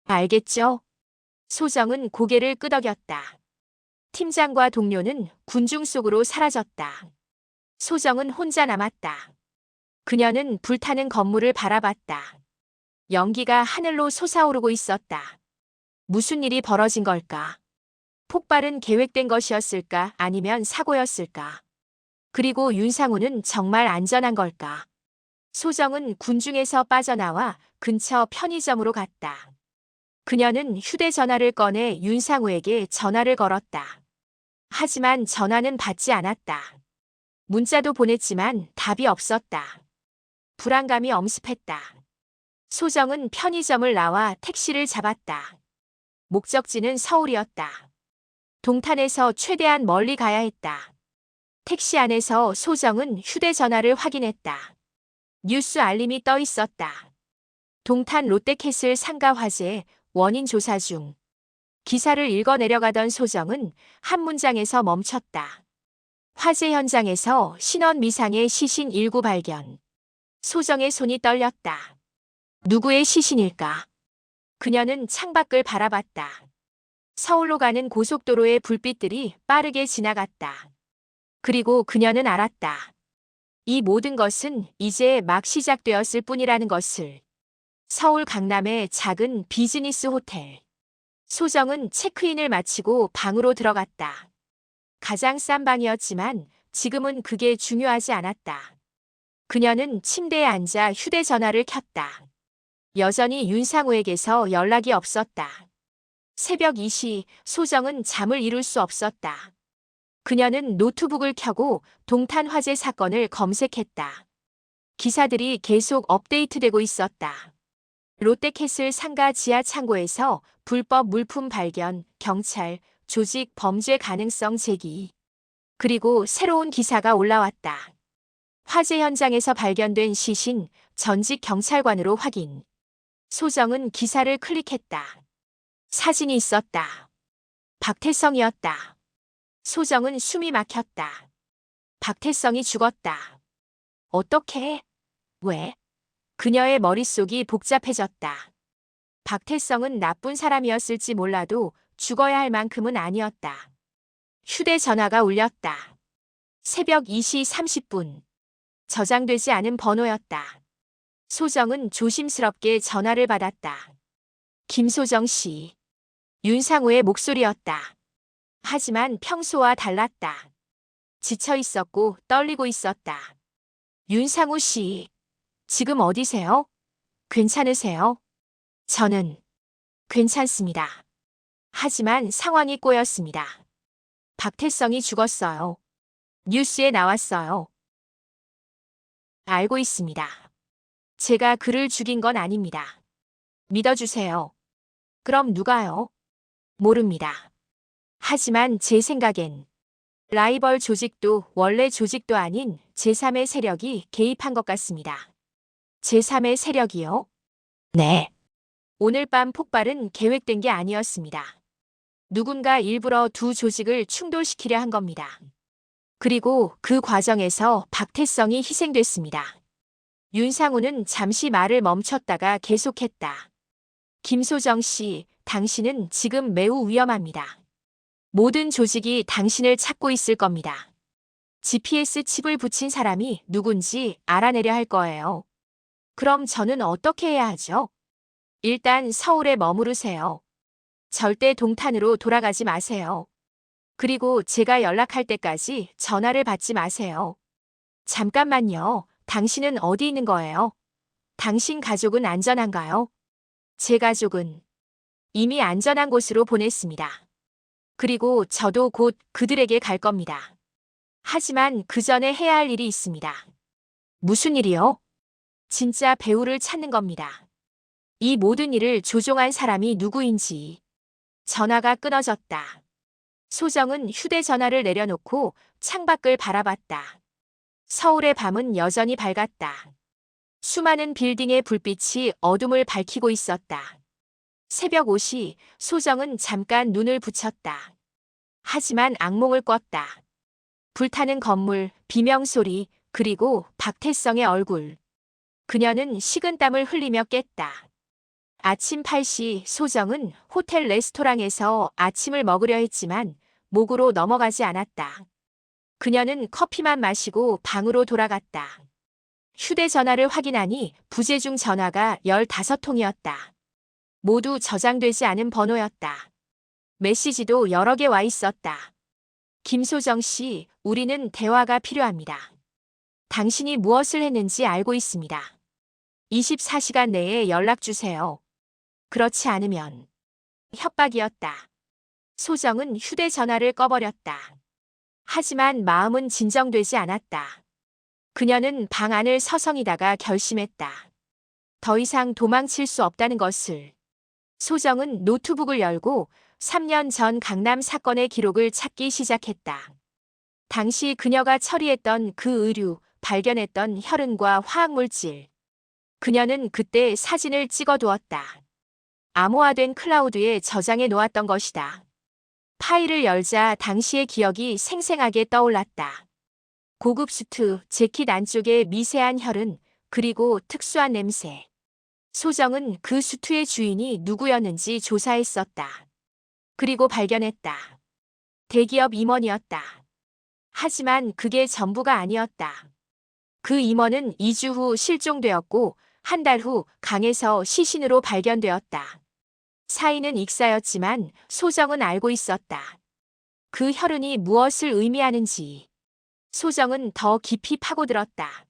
알겠죠? 소정은 고개를 끄덕였다. 팀장과 동료는 군중 속으로 사라졌다. 소정은 혼자 남았다. 그녀는 불타는 건물을 바라봤다. 연기가 하늘로 솟아오르고 있었다. 무슨 일이 벌어진 걸까? 폭발은 계획된 것이었을까? 아니면 사고였을까? 그리고 윤상우는 정말 안전한 걸까? 소정은 군중에서 빠져나와 근처 편의점으로 갔다. 그녀는 휴대전화를 꺼내 윤상우에게 전화를 걸었다. 하지만 전화는 받지 않았다. 문자도 보냈지만 답이 없었다. 불안감이 엄습했다. 소정은 편의점을 나와 택시를 잡았다. 목적지는 서울이었다. 동탄에서 최대한 멀리 가야 했다. 택시 안에서 소정은 휴대전화를 확인했다. 뉴스 알림이 떠 있었다. 동탄 롯데캐슬 상가 화재 원인 조사 중. 기사를 읽어 내려가던 소정은 한 문장에서 멈췄다. 화재 현장에서 신원 미상의 시신 1구 발견. 소정의 손이 떨렸다. 누구의 시신일까? 그녀는 창밖을 바라봤다. 서울로 가는 고속도로의 불빛들이 빠르게 지나갔다. 그리고 그녀는 알았다. 이 모든 것은 이제 막 시작되었을 뿐이라는 것을. 서울 강남의 작은 비즈니스 호텔. 소정은 체크인을 마치고 방으로 들어갔다. 가장 싼 방이었지만 지금은 그게 중요하지 않았다. 그녀는 침대에 앉아 휴대전화를 켰다. 여전히 윤상우에게서 연락이 없었다. 새벽 2시 소정은 잠을 이룰 수 없었다. 그녀는 노트북을 켜고 동탄 화재 사건을 검색했다. 기사들이 계속 업데이트되고 있었다. 롯데캐슬 상가 지하 창고에서 불법 물품 발견, 경찰, 조직 범죄 가능성 제기. 그리고 새로운 기사가 올라왔다. 화재 현장에서 발견된 시신, 전직 경찰관으로 확인. 소정은 기사를 클릭했다. 사진이 있었다. 박태성이었다. 소정은 숨이 막혔다. 박태성이 죽었다. 어떻게? 왜? 그녀의 머릿속이 복잡해졌다. 박태성은 나쁜 사람이었을지 몰라도 죽어야 할 만큼은 아니었다. 휴대전화가 울렸다. 새벽 2시 30분. 저장되지 않은 번호였다. 소정은 조심스럽게 전화를 받았다. 김소정 씨. 윤상우의 목소리였다. 하지만 평소와 달랐다. 지쳐 있었고 떨리고 있었다. 윤상우 씨, 지금 어디세요? 괜찮으세요? 저는 괜찮습니다. 하지만 상황이 꼬였습니다. 박태성이 죽었어요. 뉴스에 나왔어요. 알고 있습니다. 제가 그를 죽인 건 아닙니다. 믿어주세요. 그럼 누가요? 모릅니다. 하지만 제 생각엔 라이벌 조직도 원래 조직도 아닌 제3의 세력이 개입한 것 같습니다. 제3의 세력이요? 네. 오늘 밤 폭발은 계획된 게 아니었습니다. 누군가 일부러 두 조직을 충돌시키려 한 겁니다. 그리고 그 과정에서 박태성이 희생됐습니다. 윤상우는 잠시 말을 멈췄다가 계속했다. 김소정 씨, 당신은 지금 매우 위험합니다. 모든 조직이 당신을 찾고 있을 겁니다. GPS 칩을 붙인 사람이 누군지 알아내려 할 거예요. 그럼 저는 어떻게 해야 하죠? 일단 서울에 머무르세요. 절대 동탄으로 돌아가지 마세요. 그리고 제가 연락할 때까지 전화를 받지 마세요. 잠깐만요. 당신은 어디 있는 거예요? 당신 가족은 안전한가요? 제 가족은 이미 안전한 곳으로 보냈습니다. 그리고 저도 곧 그들에게 갈 겁니다. 하지만 그 전에 해야 할 일이 있습니다. 무슨 일이요? 진짜 배우를 찾는 겁니다. 이 모든 일을 조종한 사람이 누구인지. 전화가 끊어졌다. 소정은 휴대전화를 내려놓고 창밖을 바라봤다. 서울의 밤은 여전히 밝았다. 수많은 빌딩의 불빛이 어둠을 밝히고 있었다. 새벽 5시 소정은 잠깐 눈을 붙였다. 하지만 악몽을 꿨다. 불타는 건물, 비명소리, 그리고 박태성의 얼굴. 그녀는 식은땀을 흘리며 깼다. 아침 8시 소정은 호텔 레스토랑에서 아침을 먹으려 했지만 목으로 넘어가지 않았다. 그녀는 커피만 마시고 방으로 돌아갔다. 휴대전화를 확인하니 부재중 전화가 15통이었다. 모두 저장되지 않은 번호였다. 메시지도 여러 개 와 있었다. 김소정 씨, 우리는 대화가 필요합니다. 당신이 무엇을 했는지 알고 있습니다. 24시간 내에 연락 주세요. 그렇지 않으면 협박이었다. 소정은 휴대전화를 꺼버렸다. 하지만 마음은 진정되지 않았다. 그녀는 방 안을 서성이다가 결심했다. 더 이상 도망칠 수 없다는 것을. 소정은 노트북을 열고 3년 전 강남 사건의 기록을 찾기 시작했다. 당시 그녀가 처리했던 그 의류, 발견했던 혈흔과 화학물질. 그녀는 그때 사진을 찍어두었다. 암호화된 클라우드에 저장해 놓았던 것이다. 파일을 열자 당시의 기억이 생생하게 떠올랐다. 고급 수트, 재킷 안쪽에 미세한 혈흔, 그리고 특수한 냄새. 소정은 그 수트의 주인이 누구였는지 조사했었다. 그리고 발견했다. 대기업 임원이었다. 하지만 그게 전부가 아니었다. 그 임원은 2주 후 실종되었고 한 달 후 강에서 시신으로 발견되었다. 사인은 익사였지만 소정은 알고 있었다. 그 혈흔이 무엇을 의미하는지. 소정은 더 깊이 파고들었다.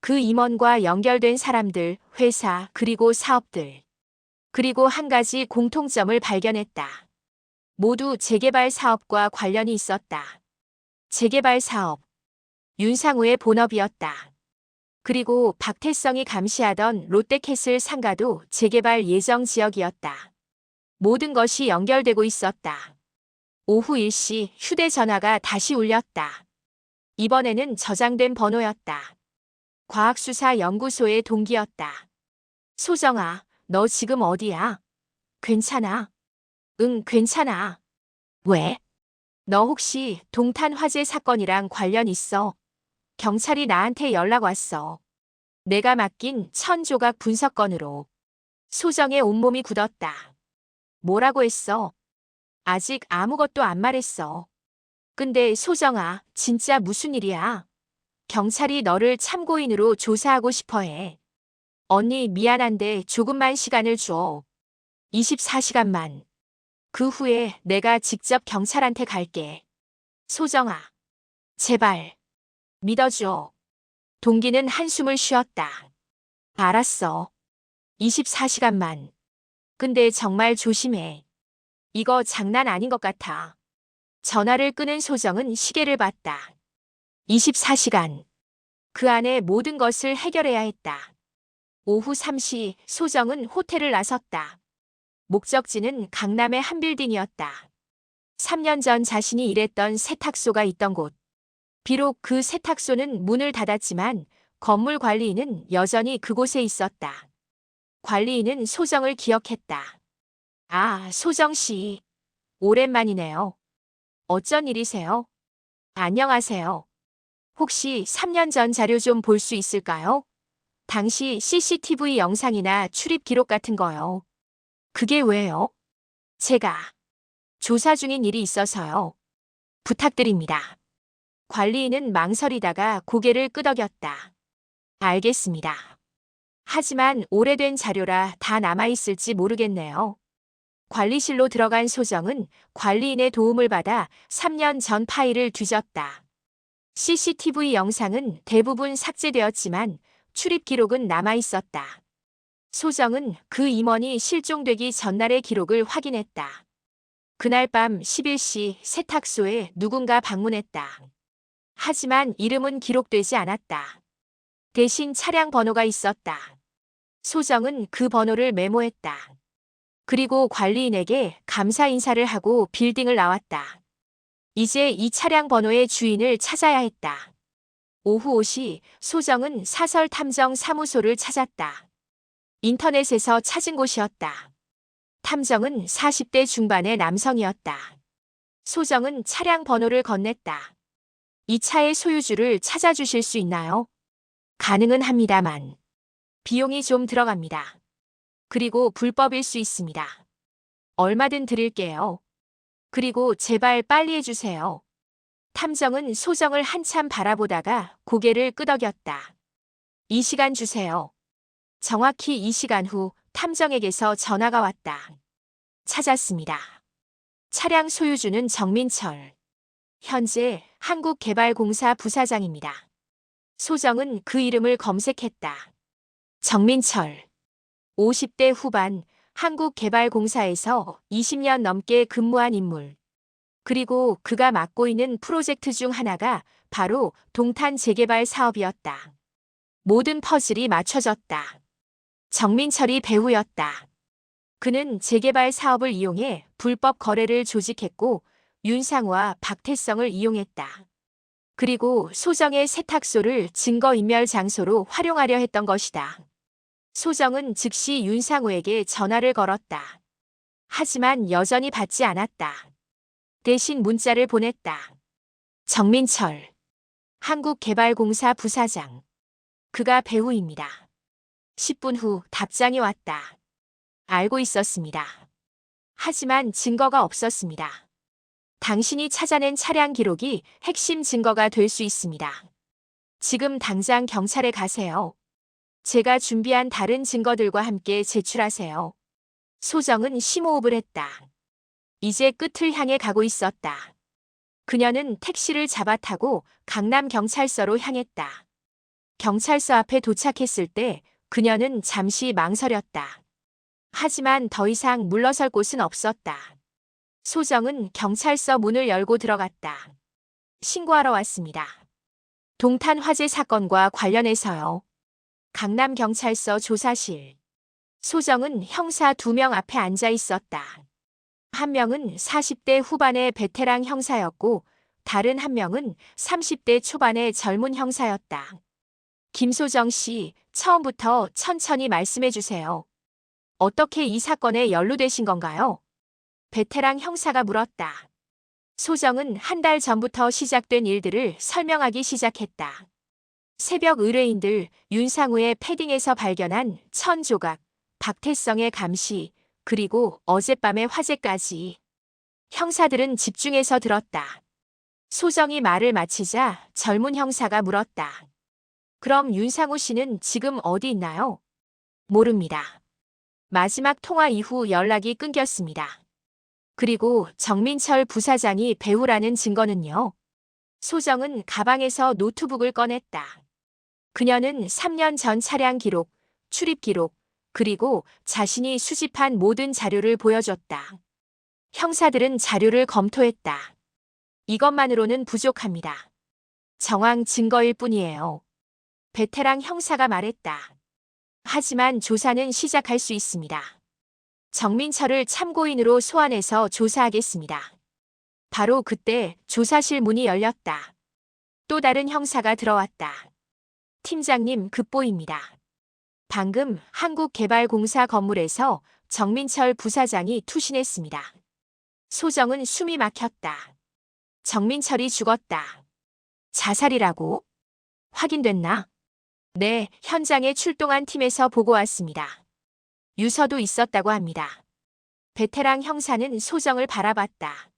그 임원과 연결된 사람들, 회사, 그리고 사업들. 그리고 한 가지 공통점을 발견했다. 모두 재개발 사업과 관련이 있었다. 재개발 사업. 윤상우의 본업이었다. 그리고 박태성이 감시하던 롯데캐슬 상가도 재개발 예정 지역이었다. 모든 것이 연결되고 있었다. 오후 1시 휴대전화가 다시 울렸다. 이번에는 저장된 번호였다. 과학수사연구소의 동기였다. 소정아, 너 지금 어디야? 괜찮아? 응, 괜찮아. 왜? 너 혹시 동탄 화재 사건이랑 관련 있어? 경찰이 나한테 연락 왔어. 내가 맡긴 1000조각 분석건으로. 소정의 온몸이 굳었다. 뭐라고 했어? 아직 아무것도 안 말했어. 근데 소정아, 진짜 무슨 일이야? 경찰이 너를 참고인으로 조사하고 싶어 해. 언니 미안한데 조금만 시간을 줘. 24시간만. 그 후에 내가 직접 경찰한테 갈게. 소정아. 제발. 믿어줘. 동기는 한숨을 쉬었다. 알았어. 24시간만. 근데 정말 조심해. 이거 장난 아닌 것 같아. 전화를 끄는 소정은 시계를 봤다. 24시간. 그 안에 모든 것을 해결해야 했다. 오후 3시 소정은 호텔을 나섰다. 목적지는 강남의 한 빌딩이었다. 3년 전 자신이 일했던 세탁소가 있던 곳. 비록 그 세탁소는 문을 닫았지만 건물 관리인은 여전히 그곳에 있었다. 관리인은 소정을 기억했다. 아, 소정 씨. 오랜만이네요. 어쩐 일이세요? 안녕하세요. 혹시 3년 전 자료 좀 볼 수 있을까요? 당시 CCTV 영상이나 출입 기록 같은 거요. 그게 왜요? 제가 조사 중인 일이 있어서요. 부탁드립니다. 관리인은 망설이다가 고개를 끄덕였다. 알겠습니다. 하지만 오래된 자료라 다 남아있을지 모르겠네요. 관리실로 들어간 소정은 관리인의 도움을 받아 3년 전 파일을 뒤졌다. CCTV 영상은 대부분 삭제되었지만 출입 기록은 남아있었다. 소정은 그 임원이 실종되기 전날의 기록을 확인했다. 그날 밤 11시 세탁소에 누군가 방문했다. 하지만 이름은 기록되지 않았다. 대신 차량 번호가 있었다. 소정은 그 번호를 메모했다. 그리고 관리인에게 감사 인사를 하고 빌딩을 나왔다. 이제 이 차량 번호의 주인을 찾아야 했다. 오후 5시 소정은 사설 탐정 사무소를 찾았다. 인터넷에서 찾은 곳이었다. 탐정은 40대 중반의 남성이었다. 소정은 차량 번호를 건넸다. 이 차의 소유주를 찾아주실 수 있나요? 가능은 합니다만 비용이 좀 들어갑니다. 그리고 불법일 수 있습니다. 얼마든 드릴게요. 그리고 제발 빨리 해주세요. 탐정은 소정을 한참 바라보다가 고개를 끄덕였다. 이 시간 주세요. 정확히 이 시간 후 탐정에게서 전화가 왔다. 찾았습니다. 차량 소유주는 정민철. 현재 한국개발공사 부사장입니다. 소정은 그 이름을 검색했다. 정민철. 50대 후반 한국개발공사에서 20년 넘게 근무한 인물. 그리고 그가 맡고 있는 프로젝트 중 하나가 바로 동탄 재개발 사업이었다. 모든 퍼즐이 맞춰졌다. 정민철이 배후였다. 그는 재개발 사업을 이용해 불법 거래를 조직했고 윤상우와 박태성을 이용했다. 그리고 소정의 세탁소를 증거인멸 장소로 활용하려 했던 것이다. 소정은 즉시 윤상우에게 전화를 걸었다. 하지만 여전히 받지 않았다. 대신 문자를 보냈다. 정민철. 한국개발공사 부사장. 그가 배우입니다. 10분 후 답장이 왔다. 알고 있었습니다. 하지만 증거가 없었습니다. 당신이 찾아낸 차량 기록이 핵심 증거가 될 수 있습니다. 지금 당장 경찰에 가세요. 제가 준비한 다른 증거들과 함께 제출하세요. 소정은 심호흡을 했다. 이제 끝을 향해 가고 있었다. 그녀는 택시를 잡아 타고 강남경찰서로 향했다. 경찰서 앞에 도착했을 때 그녀는 잠시 망설였다. 하지만 더 이상 물러설 곳은 없었다. 소정은 경찰서 문을 열고 들어갔다. 신고하러 왔습니다. 동탄 화재 사건과 관련해서요. 강남경찰서 조사실. 소정은 형사 2명 앞에 앉아 있었다. 한 명은 40대 후반의 베테랑 형사였고 다른 한 명은 30대 초반의 젊은 형사였다. 김소정 씨, 처음부터 천천히 말씀해 주세요. 어떻게 이 사건에 연루되신 건가요? 베테랑 형사가 물었다. 소정은 한 달 전부터 시작된 일들을 설명하기 시작했다. 새벽 의뢰인들, 윤상우의 패딩에서 발견한 천 조각, 박태성의 감시, 그리고 어젯밤의 화재까지. 형사들은 집중해서 들었다. 소정이 말을 마치자 젊은 형사가 물었다. 그럼 윤상우 씨는 지금 어디 있나요? 모릅니다. 마지막 통화 이후 연락이 끊겼습니다. 그리고 정민철 부사장이 배우라는 증거는요? 소정은 가방에서 노트북을 꺼냈다. 그녀는 3년 전 차량 기록, 출입 기록, 그리고 자신이 수집한 모든 자료를 보여줬다. 형사들은 자료를 검토했다. 이것만으로는 부족합니다. 정황 증거일 뿐이에요. 베테랑 형사가 말했다. 하지만 조사는 시작할 수 있습니다. 정민철을 참고인으로 소환해서 조사하겠습니다. 바로 그때 조사실 문이 열렸다. 또 다른 형사가 들어왔다. 팀장님 급보입니다. 방금 한국개발공사 건물에서 정민철 부사장이 투신했습니다. 소정은 숨이 막혔다. 정민철이 죽었다. 자살이라고? 확인됐나? 네, 현장에 출동한 팀에서 보고 왔습니다. 유서도 있었다고 합니다. 베테랑 형사는 소정을 바라봤다.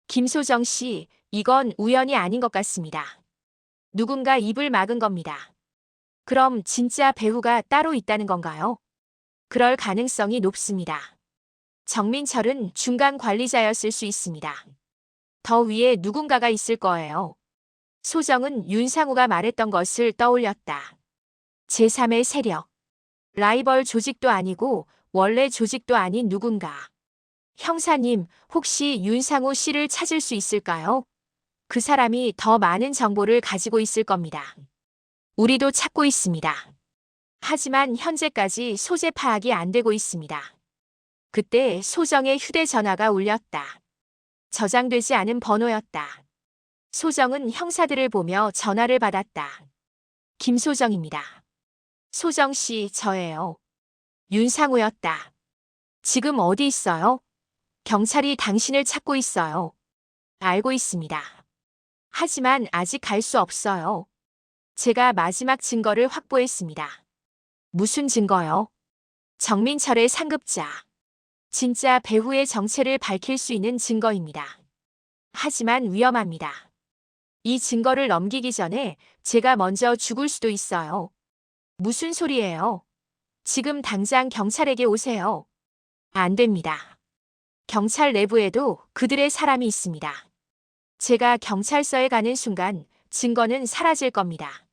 김소정 씨, 이건 우연이 아닌 것 같습니다. 누군가 입을 막은 겁니다. 그럼 진짜 배우가 따로 있다는 건가요? 그럴 가능성이 높습니다. 정민철은 중간 관리자였을 수 있습니다. 더 위에 누군가가 있을 거예요. 소정은 윤상우가 말했던 것을 떠올렸다. 제3의 세력. 라이벌 조직도 아니고 원래 조직도 아닌 누군가. 형사님, 혹시 윤상우 씨를 찾을 수 있을까요? 그 사람이 더 많은 정보를 가지고 있을 겁니다. 우리도 찾고 있습니다. 하지만 현재까지 소재 파악이 안 되고 있습니다. 그때 소정의 휴대전화가 울렸다. 저장되지 않은 번호였다. 소정은 형사들을 보며 전화를 받았다. 김소정입니다. 소정 씨, 저예요. 윤상우였다. 지금 어디 있어요? 경찰이 당신을 찾고 있어요. 알고 있습니다. 하지만 아직 갈 수 없어요. 제가 마지막 증거를 확보했습니다. 무슨 증거요? 정민철의 상급자. 진짜 배우의 정체를 밝힐 수 있는 증거입니다. 하지만 위험합니다. 이 증거를 넘기기 전에 제가 먼저 죽을 수도 있어요. 무슨 소리예요? 지금 당장 경찰에게 오세요. 안 됩니다. 경찰 내부에도 그들의 사람이 있습니다. 제가 경찰서에 가는 순간 증거는 사라질 겁니다.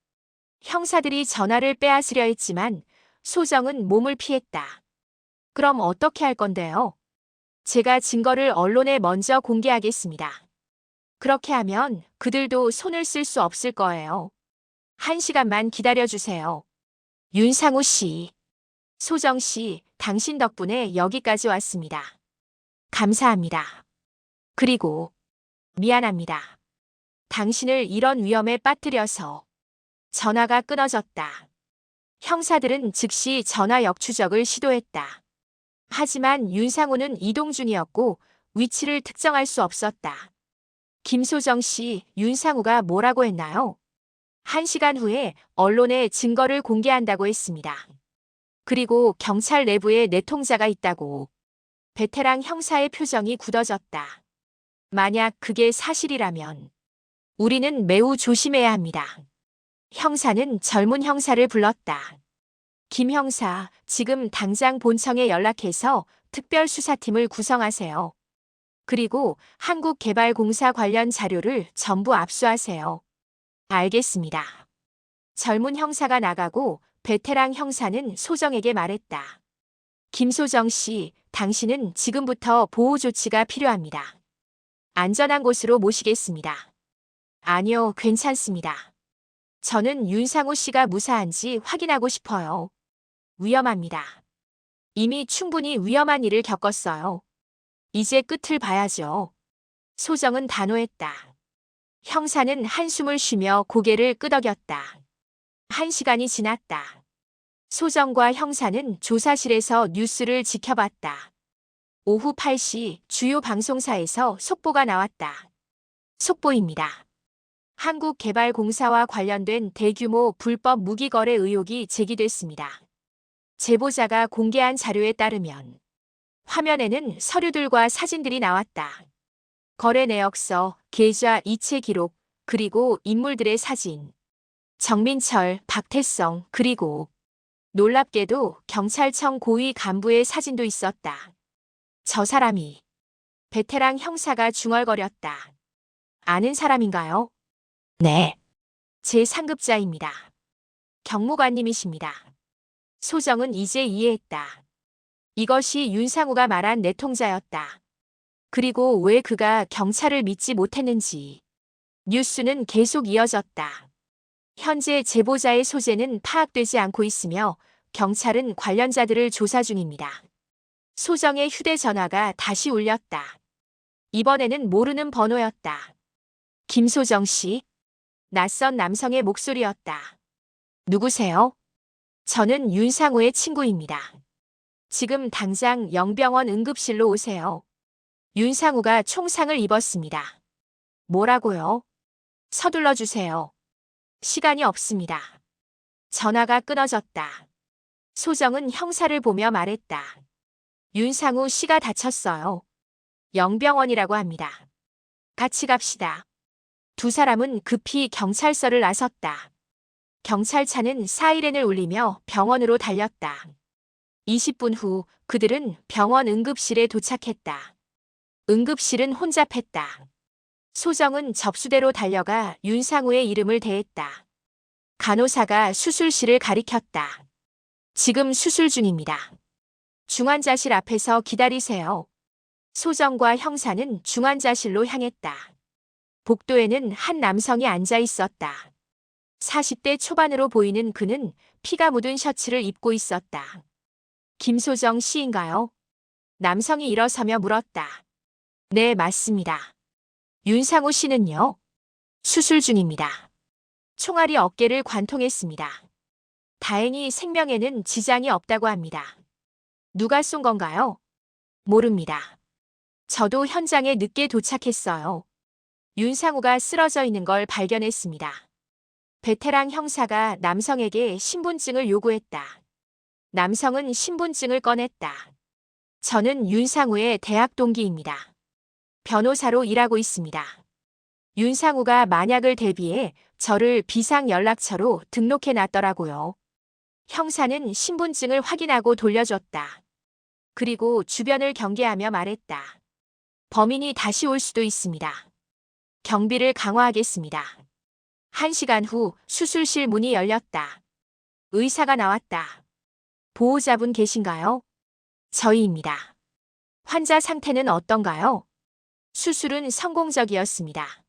형사들이 전화를 빼앗으려 했지만 소정은 몸을 피했다. 그럼 어떻게 할 건데요? 제가 증거를 언론에 먼저 공개하겠습니다. 그렇게 하면 그들도 손을 쓸 수 없을 거예요. 1시간만 기다려주세요. 윤상우 씨, 소정 씨, 당신 덕분에 여기까지 왔습니다. 감사합니다. 그리고 미안합니다. 당신을 이런 위험에 빠뜨려서. 전화가 끊어졌다. 형사들은 즉시 전화 역추적을 시도했다. 하지만 윤상우는 이동 중이었고 위치를 특정할 수 없었다. 김소정 씨, 윤상우가 뭐라고 했나요? 1시간 후에 언론에 증거를 공개한다고 했습니다. 그리고 경찰 내부에 내통자가 있다고. 베테랑 형사의 표정이 굳어졌다. 만약 그게 사실이라면 우리는 매우 조심해야 합니다. 형사는 젊은 형사를 불렀다. 김 형사, 지금 당장 본청에 연락해서 특별수사팀을 구성하세요. 그리고 한국개발공사 관련 자료를 전부 압수하세요. 알겠습니다. 젊은 형사가 나가고 베테랑 형사는 소정에게 말했다. 김소정 씨, 당신은 지금부터 보호 조치가 필요합니다. 안전한 곳으로 모시겠습니다. 아니요, 괜찮습니다. 저는 윤상우 씨가 무사한지 확인하고 싶어요. 위험합니다. 이미 충분히 위험한 일을 겪었어요. 이제 끝을 봐야죠. 소정은 단호했다. 형사는 한숨을 쉬며 고개를 끄덕였다. 1시간이 지났다. 소정과 형사는 조사실에서 뉴스를 지켜봤다. 오후 8시 주요 방송사에서 속보가 나왔다. 속보입니다. 한국개발공사와 관련된 대규모 불법 무기 거래 의혹이 제기됐습니다. 제보자가 공개한 자료에 따르면 화면에는 서류들과 사진들이 나왔다. 거래 내역서, 계좌 이체 기록, 그리고 인물들의 사진. 정민철, 박태성, 그리고 놀랍게도 경찰청 고위 간부의 사진도 있었다. 저 사람이. 베테랑 형사가 중얼거렸다. 아는 사람인가요? 네. 제 상급자입니다. 경무관님이십니다. 소정은 이제 이해했다. 이것이 윤상우가 말한 내통자였다. 그리고 왜 그가 경찰을 믿지 못했는지. 뉴스는 계속 이어졌다. 현재 제보자의 소재는 파악되지 않고 있으며 경찰은 관련자들을 조사 중입니다. 소정의 휴대전화가 다시 울렸다. 이번에는 모르는 번호였다. 김소정 씨? 낯선 남성의 목소리였다. 누구세요? 저는 윤상우의 친구입니다. 지금 당장 영병원 응급실로 오세요. 윤상우가 총상을 입었습니다. 뭐라고요? 서둘러 주세요. 시간이 없습니다. 전화가 끊어졌다. 소정은 형사를 보며 말했다. 윤상우 씨가 다쳤어요. 영병원이라고 합니다. 같이 갑시다. 두 사람은 급히 경찰서를 나섰다. 경찰차는 사이렌을 울리며 병원으로 달렸다. 20분 후 그들은 병원 응급실에 도착했다. 응급실은 혼잡했다. 소정은 접수대로 달려가 윤상우의 이름을 대했다. 간호사가 수술실을 가리켰다. 지금 수술 중입니다. 중환자실 앞에서 기다리세요. 소정과 형사는 중환자실로 향했다. 복도에는 한 남성이 앉아 있었다. 40대 초반으로 보이는 그는 피가 묻은 셔츠를 입고 있었다. 김소정 씨인가요? 남성이 일어서며 물었다. 네, 맞습니다. 윤상우 씨는요? 수술 중입니다. 총알이 어깨를 관통했습니다. 다행히 생명에는 지장이 없다고 합니다. 누가 쏜 건가요? 모릅니다. 저도 현장에 늦게 도착했어요. 윤상우가 쓰러져 있는 걸 발견했습니다. 베테랑 형사가 남성에게 신분증을 요구했다. 남성은 신분증을 꺼냈다. 저는 윤상우의 대학 동기입니다. 변호사로 일하고 있습니다. 윤상우가 만약을 대비해 저를 비상연락처로 등록해 놨더라고요. 형사는 신분증을 확인하고 돌려줬다. 그리고 주변을 경계하며 말했다. 범인이 다시 올 수도 있습니다. 경비를 강화하겠습니다. 1시간 후 수술실 문이 열렸다. 의사가 나왔다. 보호자분 계신가요? 저희입니다. 환자 상태는 어떤가요? 수술은 성공적이었습니다.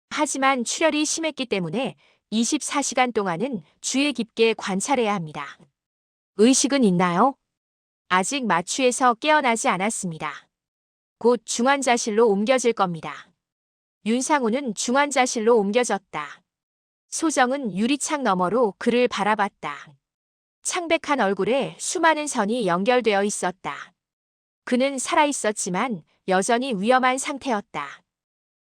하지만 출혈이 심했기 때문에 24시간 동안은 주의 깊게 관찰해야 합니다. 의식은 있나요? 아직 마취에서 깨어나지 않았습니다. 곧 중환자실로 옮겨질 겁니다. 윤상우는 중환자실로 옮겨졌다. 소정은 유리창 너머로 그를 바라봤다. 창백한 얼굴에 수많은 선이 연결되어 있었다. 그는 살아있었지만 여전히 위험한 상태였다.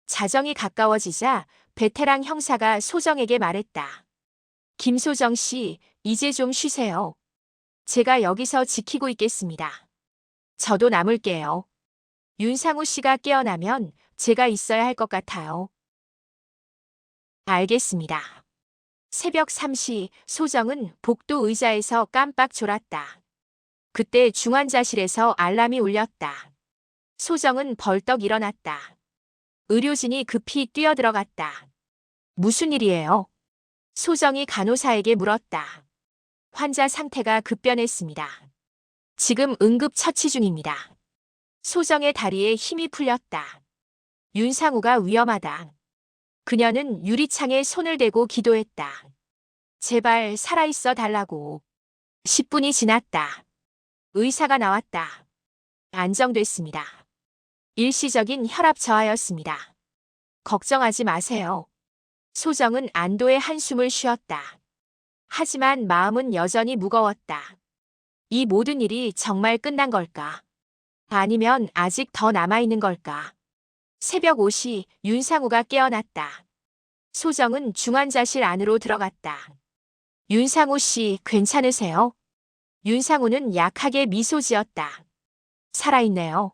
자정이 가까워지자 베테랑 형사가 소정에게 말했다. 김소정 씨, 이제 좀 쉬세요. 제가 여기서 지키고 있겠습니다. 저도 남을게요. 윤상우 씨가 깨어나면 제가 있어야 할 것 같아요. 알겠습니다. 새벽 3시 소정은 복도 의자에서 깜빡 졸았다. 그때 중환자실에서 알람이 울렸다. 소정은 벌떡 일어났다. 의료진이 급히 뛰어들어갔다. 무슨 일이에요? 소정이 간호사에게 물었다. 환자 상태가 급변했습니다. 지금 응급 처치 중입니다. 소정의 다리에 힘이 풀렸다. 윤상우가 위험하다. 그녀는 유리창에 손을 대고 기도했다. 제발 살아있어 달라고. 10분이 지났다. 의사가 나왔다. 안정됐습니다. 일시적인 혈압 저하였습니다. 걱정하지 마세요. 소정은 안도의 한숨을 쉬었다. 하지만 마음은 여전히 무거웠다. 이 모든 일이 정말 끝난 걸까? 아니면 아직 더 남아있는 걸까? 새벽 5시 윤상우가 깨어났다. 소정은 중환자실 안으로 들어갔다. 윤상우 씨, 괜찮으세요? 윤상우는 약하게 미소 지었다. 살아있네요.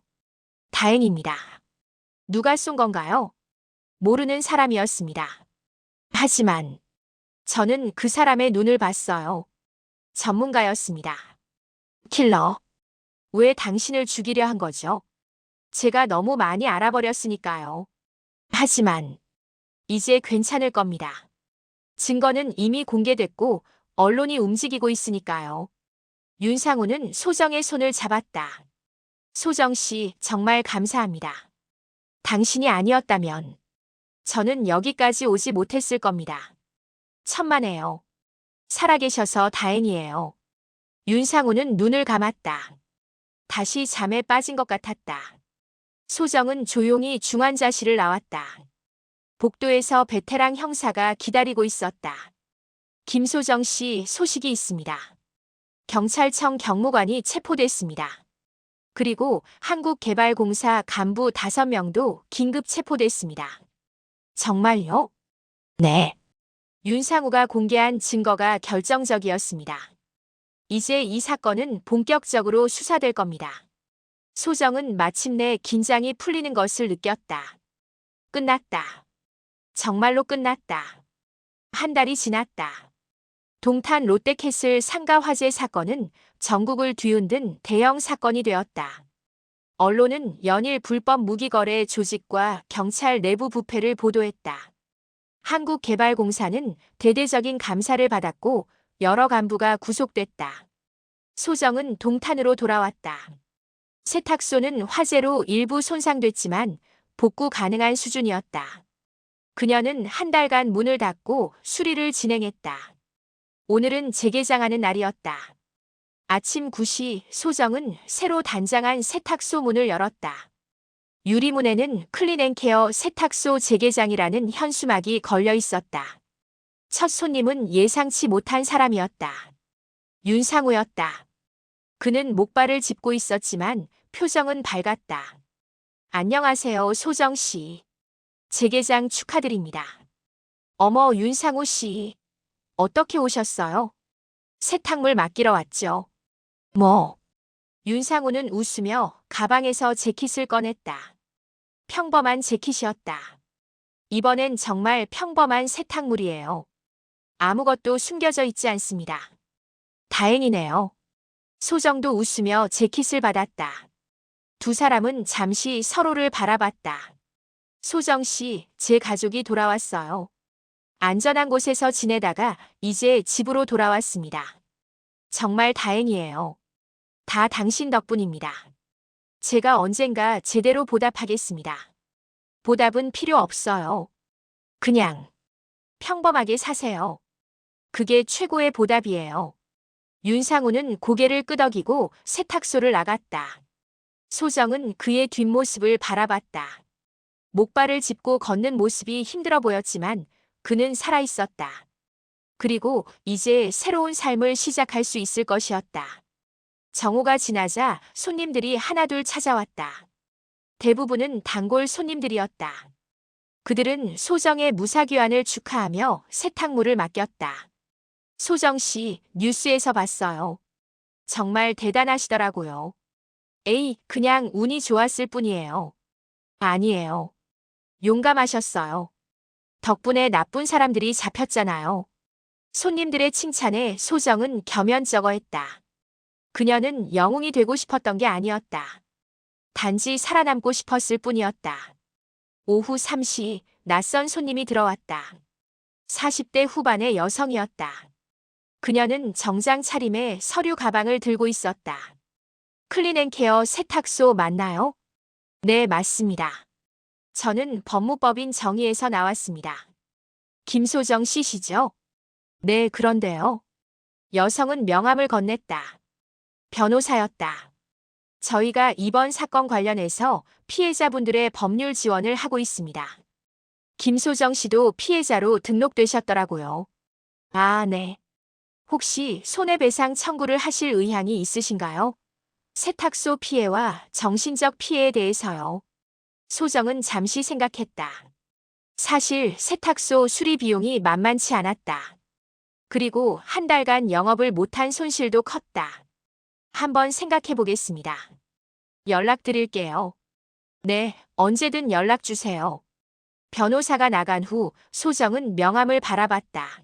다행입니다. 누가 쏜 건가요? 모르는 사람이었습니다. 하지만 저는 그 사람의 눈을 봤어요. 전문가였습니다. 킬러. 왜 당신을 죽이려 한 거죠? 제가 너무 많이 알아버렸으니까요. 하지만 이제 괜찮을 겁니다. 증거는 이미 공개됐고 언론이 움직이고 있으니까요. 윤상우는 소정의 손을 잡았다. 소정 씨, 정말 감사합니다. 당신이 아니었다면 저는 여기까지 오지 못했을 겁니다. 천만에요. 살아계셔서 다행이에요. 윤상우는 눈을 감았다. 다시 잠에 빠진 것 같았다. 소정은 조용히 중환자실을 나왔다. 복도에서 베테랑 형사가 기다리고 있었다. 김소정 씨, 소식이 있습니다. 경찰청 경무관이 체포됐습니다. 그리고 한국개발공사 간부 5명도 긴급 체포됐습니다. 정말요? 네. 윤상우가 공개한 증거가 결정적이었습니다. 이제 이 사건은 본격적으로 수사될 겁니다. 소정은 마침내 긴장이 풀리는 것을 느꼈다. 끝났다. 정말로 끝났다. 한 달이 지났다. 동탄 롯데캐슬 상가 화재 사건은 전국을 뒤흔든 대형 사건이 되었다. 언론은 연일 불법 무기거래 조직과 경찰 내부 부패를 보도했다. 한국개발공사는 대대적인 감사를 받았고 여러 간부가 구속됐다. 소정은 동탄으로 돌아왔다. 세탁소는 화재로 일부 손상됐지만 복구 가능한 수준이었다. 그녀는 한 달간 문을 닫고 수리를 진행했다. 오늘은 재개장하는 날이었다. 아침 9시 소정은 새로 단장한 세탁소 문을 열었다. 유리문에는 클린앤케어 세탁소 재개장이라는 현수막이 걸려 있었다. 첫 손님은 예상치 못한 사람이었다. 윤상우였다. 그는 목발을 짚고 있었지만 표정은 밝았다. 안녕하세요, 소정 씨. 재개장 축하드립니다. 어머, 윤상우 씨. 어떻게 오셨어요? 세탁물 맡기러 왔죠. 뭐? 윤상우는 웃으며 가방에서 재킷을 꺼냈다. 평범한 재킷이었다. 이번엔 정말 평범한 세탁물이에요. 아무것도 숨겨져 있지 않습니다. 다행이네요. 소정도 웃으며 재킷을 받았다. 두 사람은 잠시 서로를 바라봤다. 소정 씨, 제 가족이 돌아왔어요. 안전한 곳에서 지내다가 이제 집으로 돌아왔습니다. 정말 다행이에요. 다 당신 덕분입니다. 제가 언젠가 제대로 보답하겠습니다. 보답은 필요 없어요. 그냥 평범하게 사세요. 그게 최고의 보답이에요. 윤상우는 고개를 끄덕이고 세탁소를 나갔다. 소정은 그의 뒷모습을 바라봤다. 목발을 짚고 걷는 모습이 힘들어 보였지만 그는 살아있었다. 그리고 이제 새로운 삶을 시작할 수 있을 것이었다. 정오가 지나자 손님들이 하나둘 찾아왔다. 대부분은 단골 손님들이었다. 그들은 소정의 무사귀환을 축하하며 세탁물을 맡겼다. 소정 씨, 뉴스에서 봤어요. 정말 대단하시더라고요. 에이, 그냥 운이 좋았을 뿐이에요. 아니에요. 용감하셨어요. 덕분에 나쁜 사람들이 잡혔잖아요. 손님들의 칭찬에 소정은 겸연쩍어했다. 그녀는 영웅이 되고 싶었던 게 아니었다. 단지 살아남고 싶었을 뿐이었다. 오후 3시 낯선 손님이 들어왔다. 40대 후반의 여성이었다. 그녀는 정장 차림에 서류 가방을 들고 있었다. 클린앤케어 세탁소 맞나요? 네, 맞습니다. 저는 법무법인 정의에서 나왔습니다. 김소정 씨시죠? 네, 그런데요. 여성은 명함을 건넸다. 변호사였다. 저희가 이번 사건 관련해서 피해자분들의 법률 지원을 하고 있습니다. 김소정 씨도 피해자로 등록되셨더라고요. 아, 네. 혹시 손해배상 청구를 하실 의향이 있으신가요? 세탁소 피해와 정신적 피해에 대해서요. 소정은 잠시 생각했다. 사실 세탁소 수리 비용이 만만치 않았다. 그리고 한 달간 영업을 못한 손실도 컸다. 한번 생각해 보겠습니다. 연락드릴게요. 네, 언제든 연락 주세요. 변호사가 나간 후 소정은 명함을 바라봤다.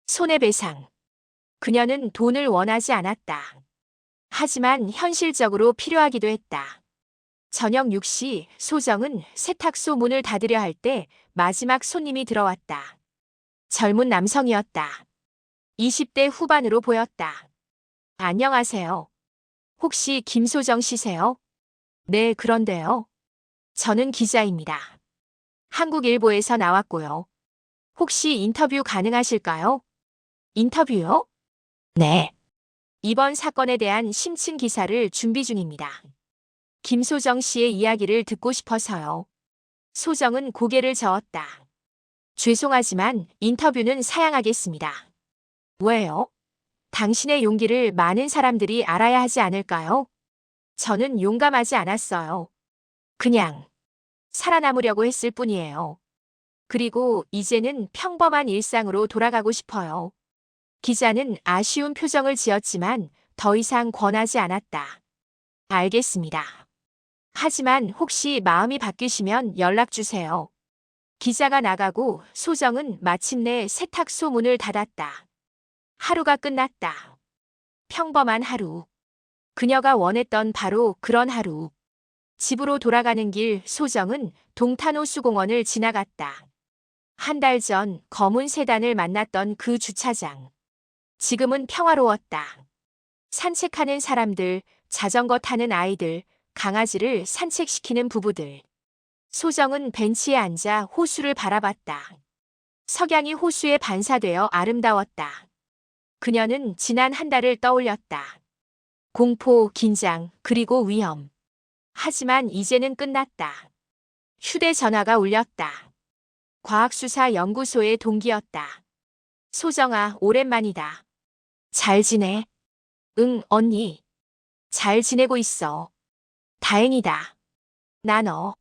손해배상. 그녀는 돈을 원하지 않았다. 하지만 현실적으로 필요하기도 했다. 저녁 6시 소정은 세탁소 문을 닫으려 할 때 마지막 손님이 들어왔다. 젊은 남성이었다. 20대 후반으로 보였다. 안녕하세요. 혹시 김소정 씨세요? 네, 그런데요. 저는 기자입니다. 한국일보에서 나왔고요. 혹시 인터뷰 가능하실까요? 인터뷰요? 네. 이번 사건에 대한 심층 기사를 준비 중입니다. 김소정 씨의 이야기를 듣고 싶어서요. 소정은 고개를 저었다. 죄송하지만 인터뷰는 사양하겠습니다. 왜요? 당신의 용기를 많은 사람들이 알아야 하지 않을까요? 저는 용감하지 않았어요. 그냥 살아남으려고 했을 뿐이에요. 그리고 이제는 평범한 일상으로 돌아가고 싶어요. 기자는 아쉬운 표정을 지었지만 더 이상 권하지 않았다. 알겠습니다. 하지만 혹시 마음이 바뀌시면 연락 주세요. 기자가 나가고 소정은 마침내 세탁소 문을 닫았다. 하루가 끝났다. 평범한 하루. 그녀가 원했던 바로 그런 하루. 집으로 돌아가는 길 소정은 동탄호수공원을 지나갔다. 한 달 전 검은 세단을 만났던 그 주차장. 지금은 평화로웠다. 산책하는 사람들, 자전거 타는 아이들, 강아지를 산책시키는 부부들. 소정은 벤치에 앉아 호수를 바라봤다. 석양이 호수에 반사되어 아름다웠다. 그녀는 지난 한 달을 떠올렸다. 공포, 긴장, 그리고 위험. 하지만 이제는 끝났다. 휴대전화가 울렸다. 과학수사연구소의 동기였다. 소정아, 오랜만이다. 잘 지내? 응, 언니. 잘 지내고 있어. 다행이다. 나 너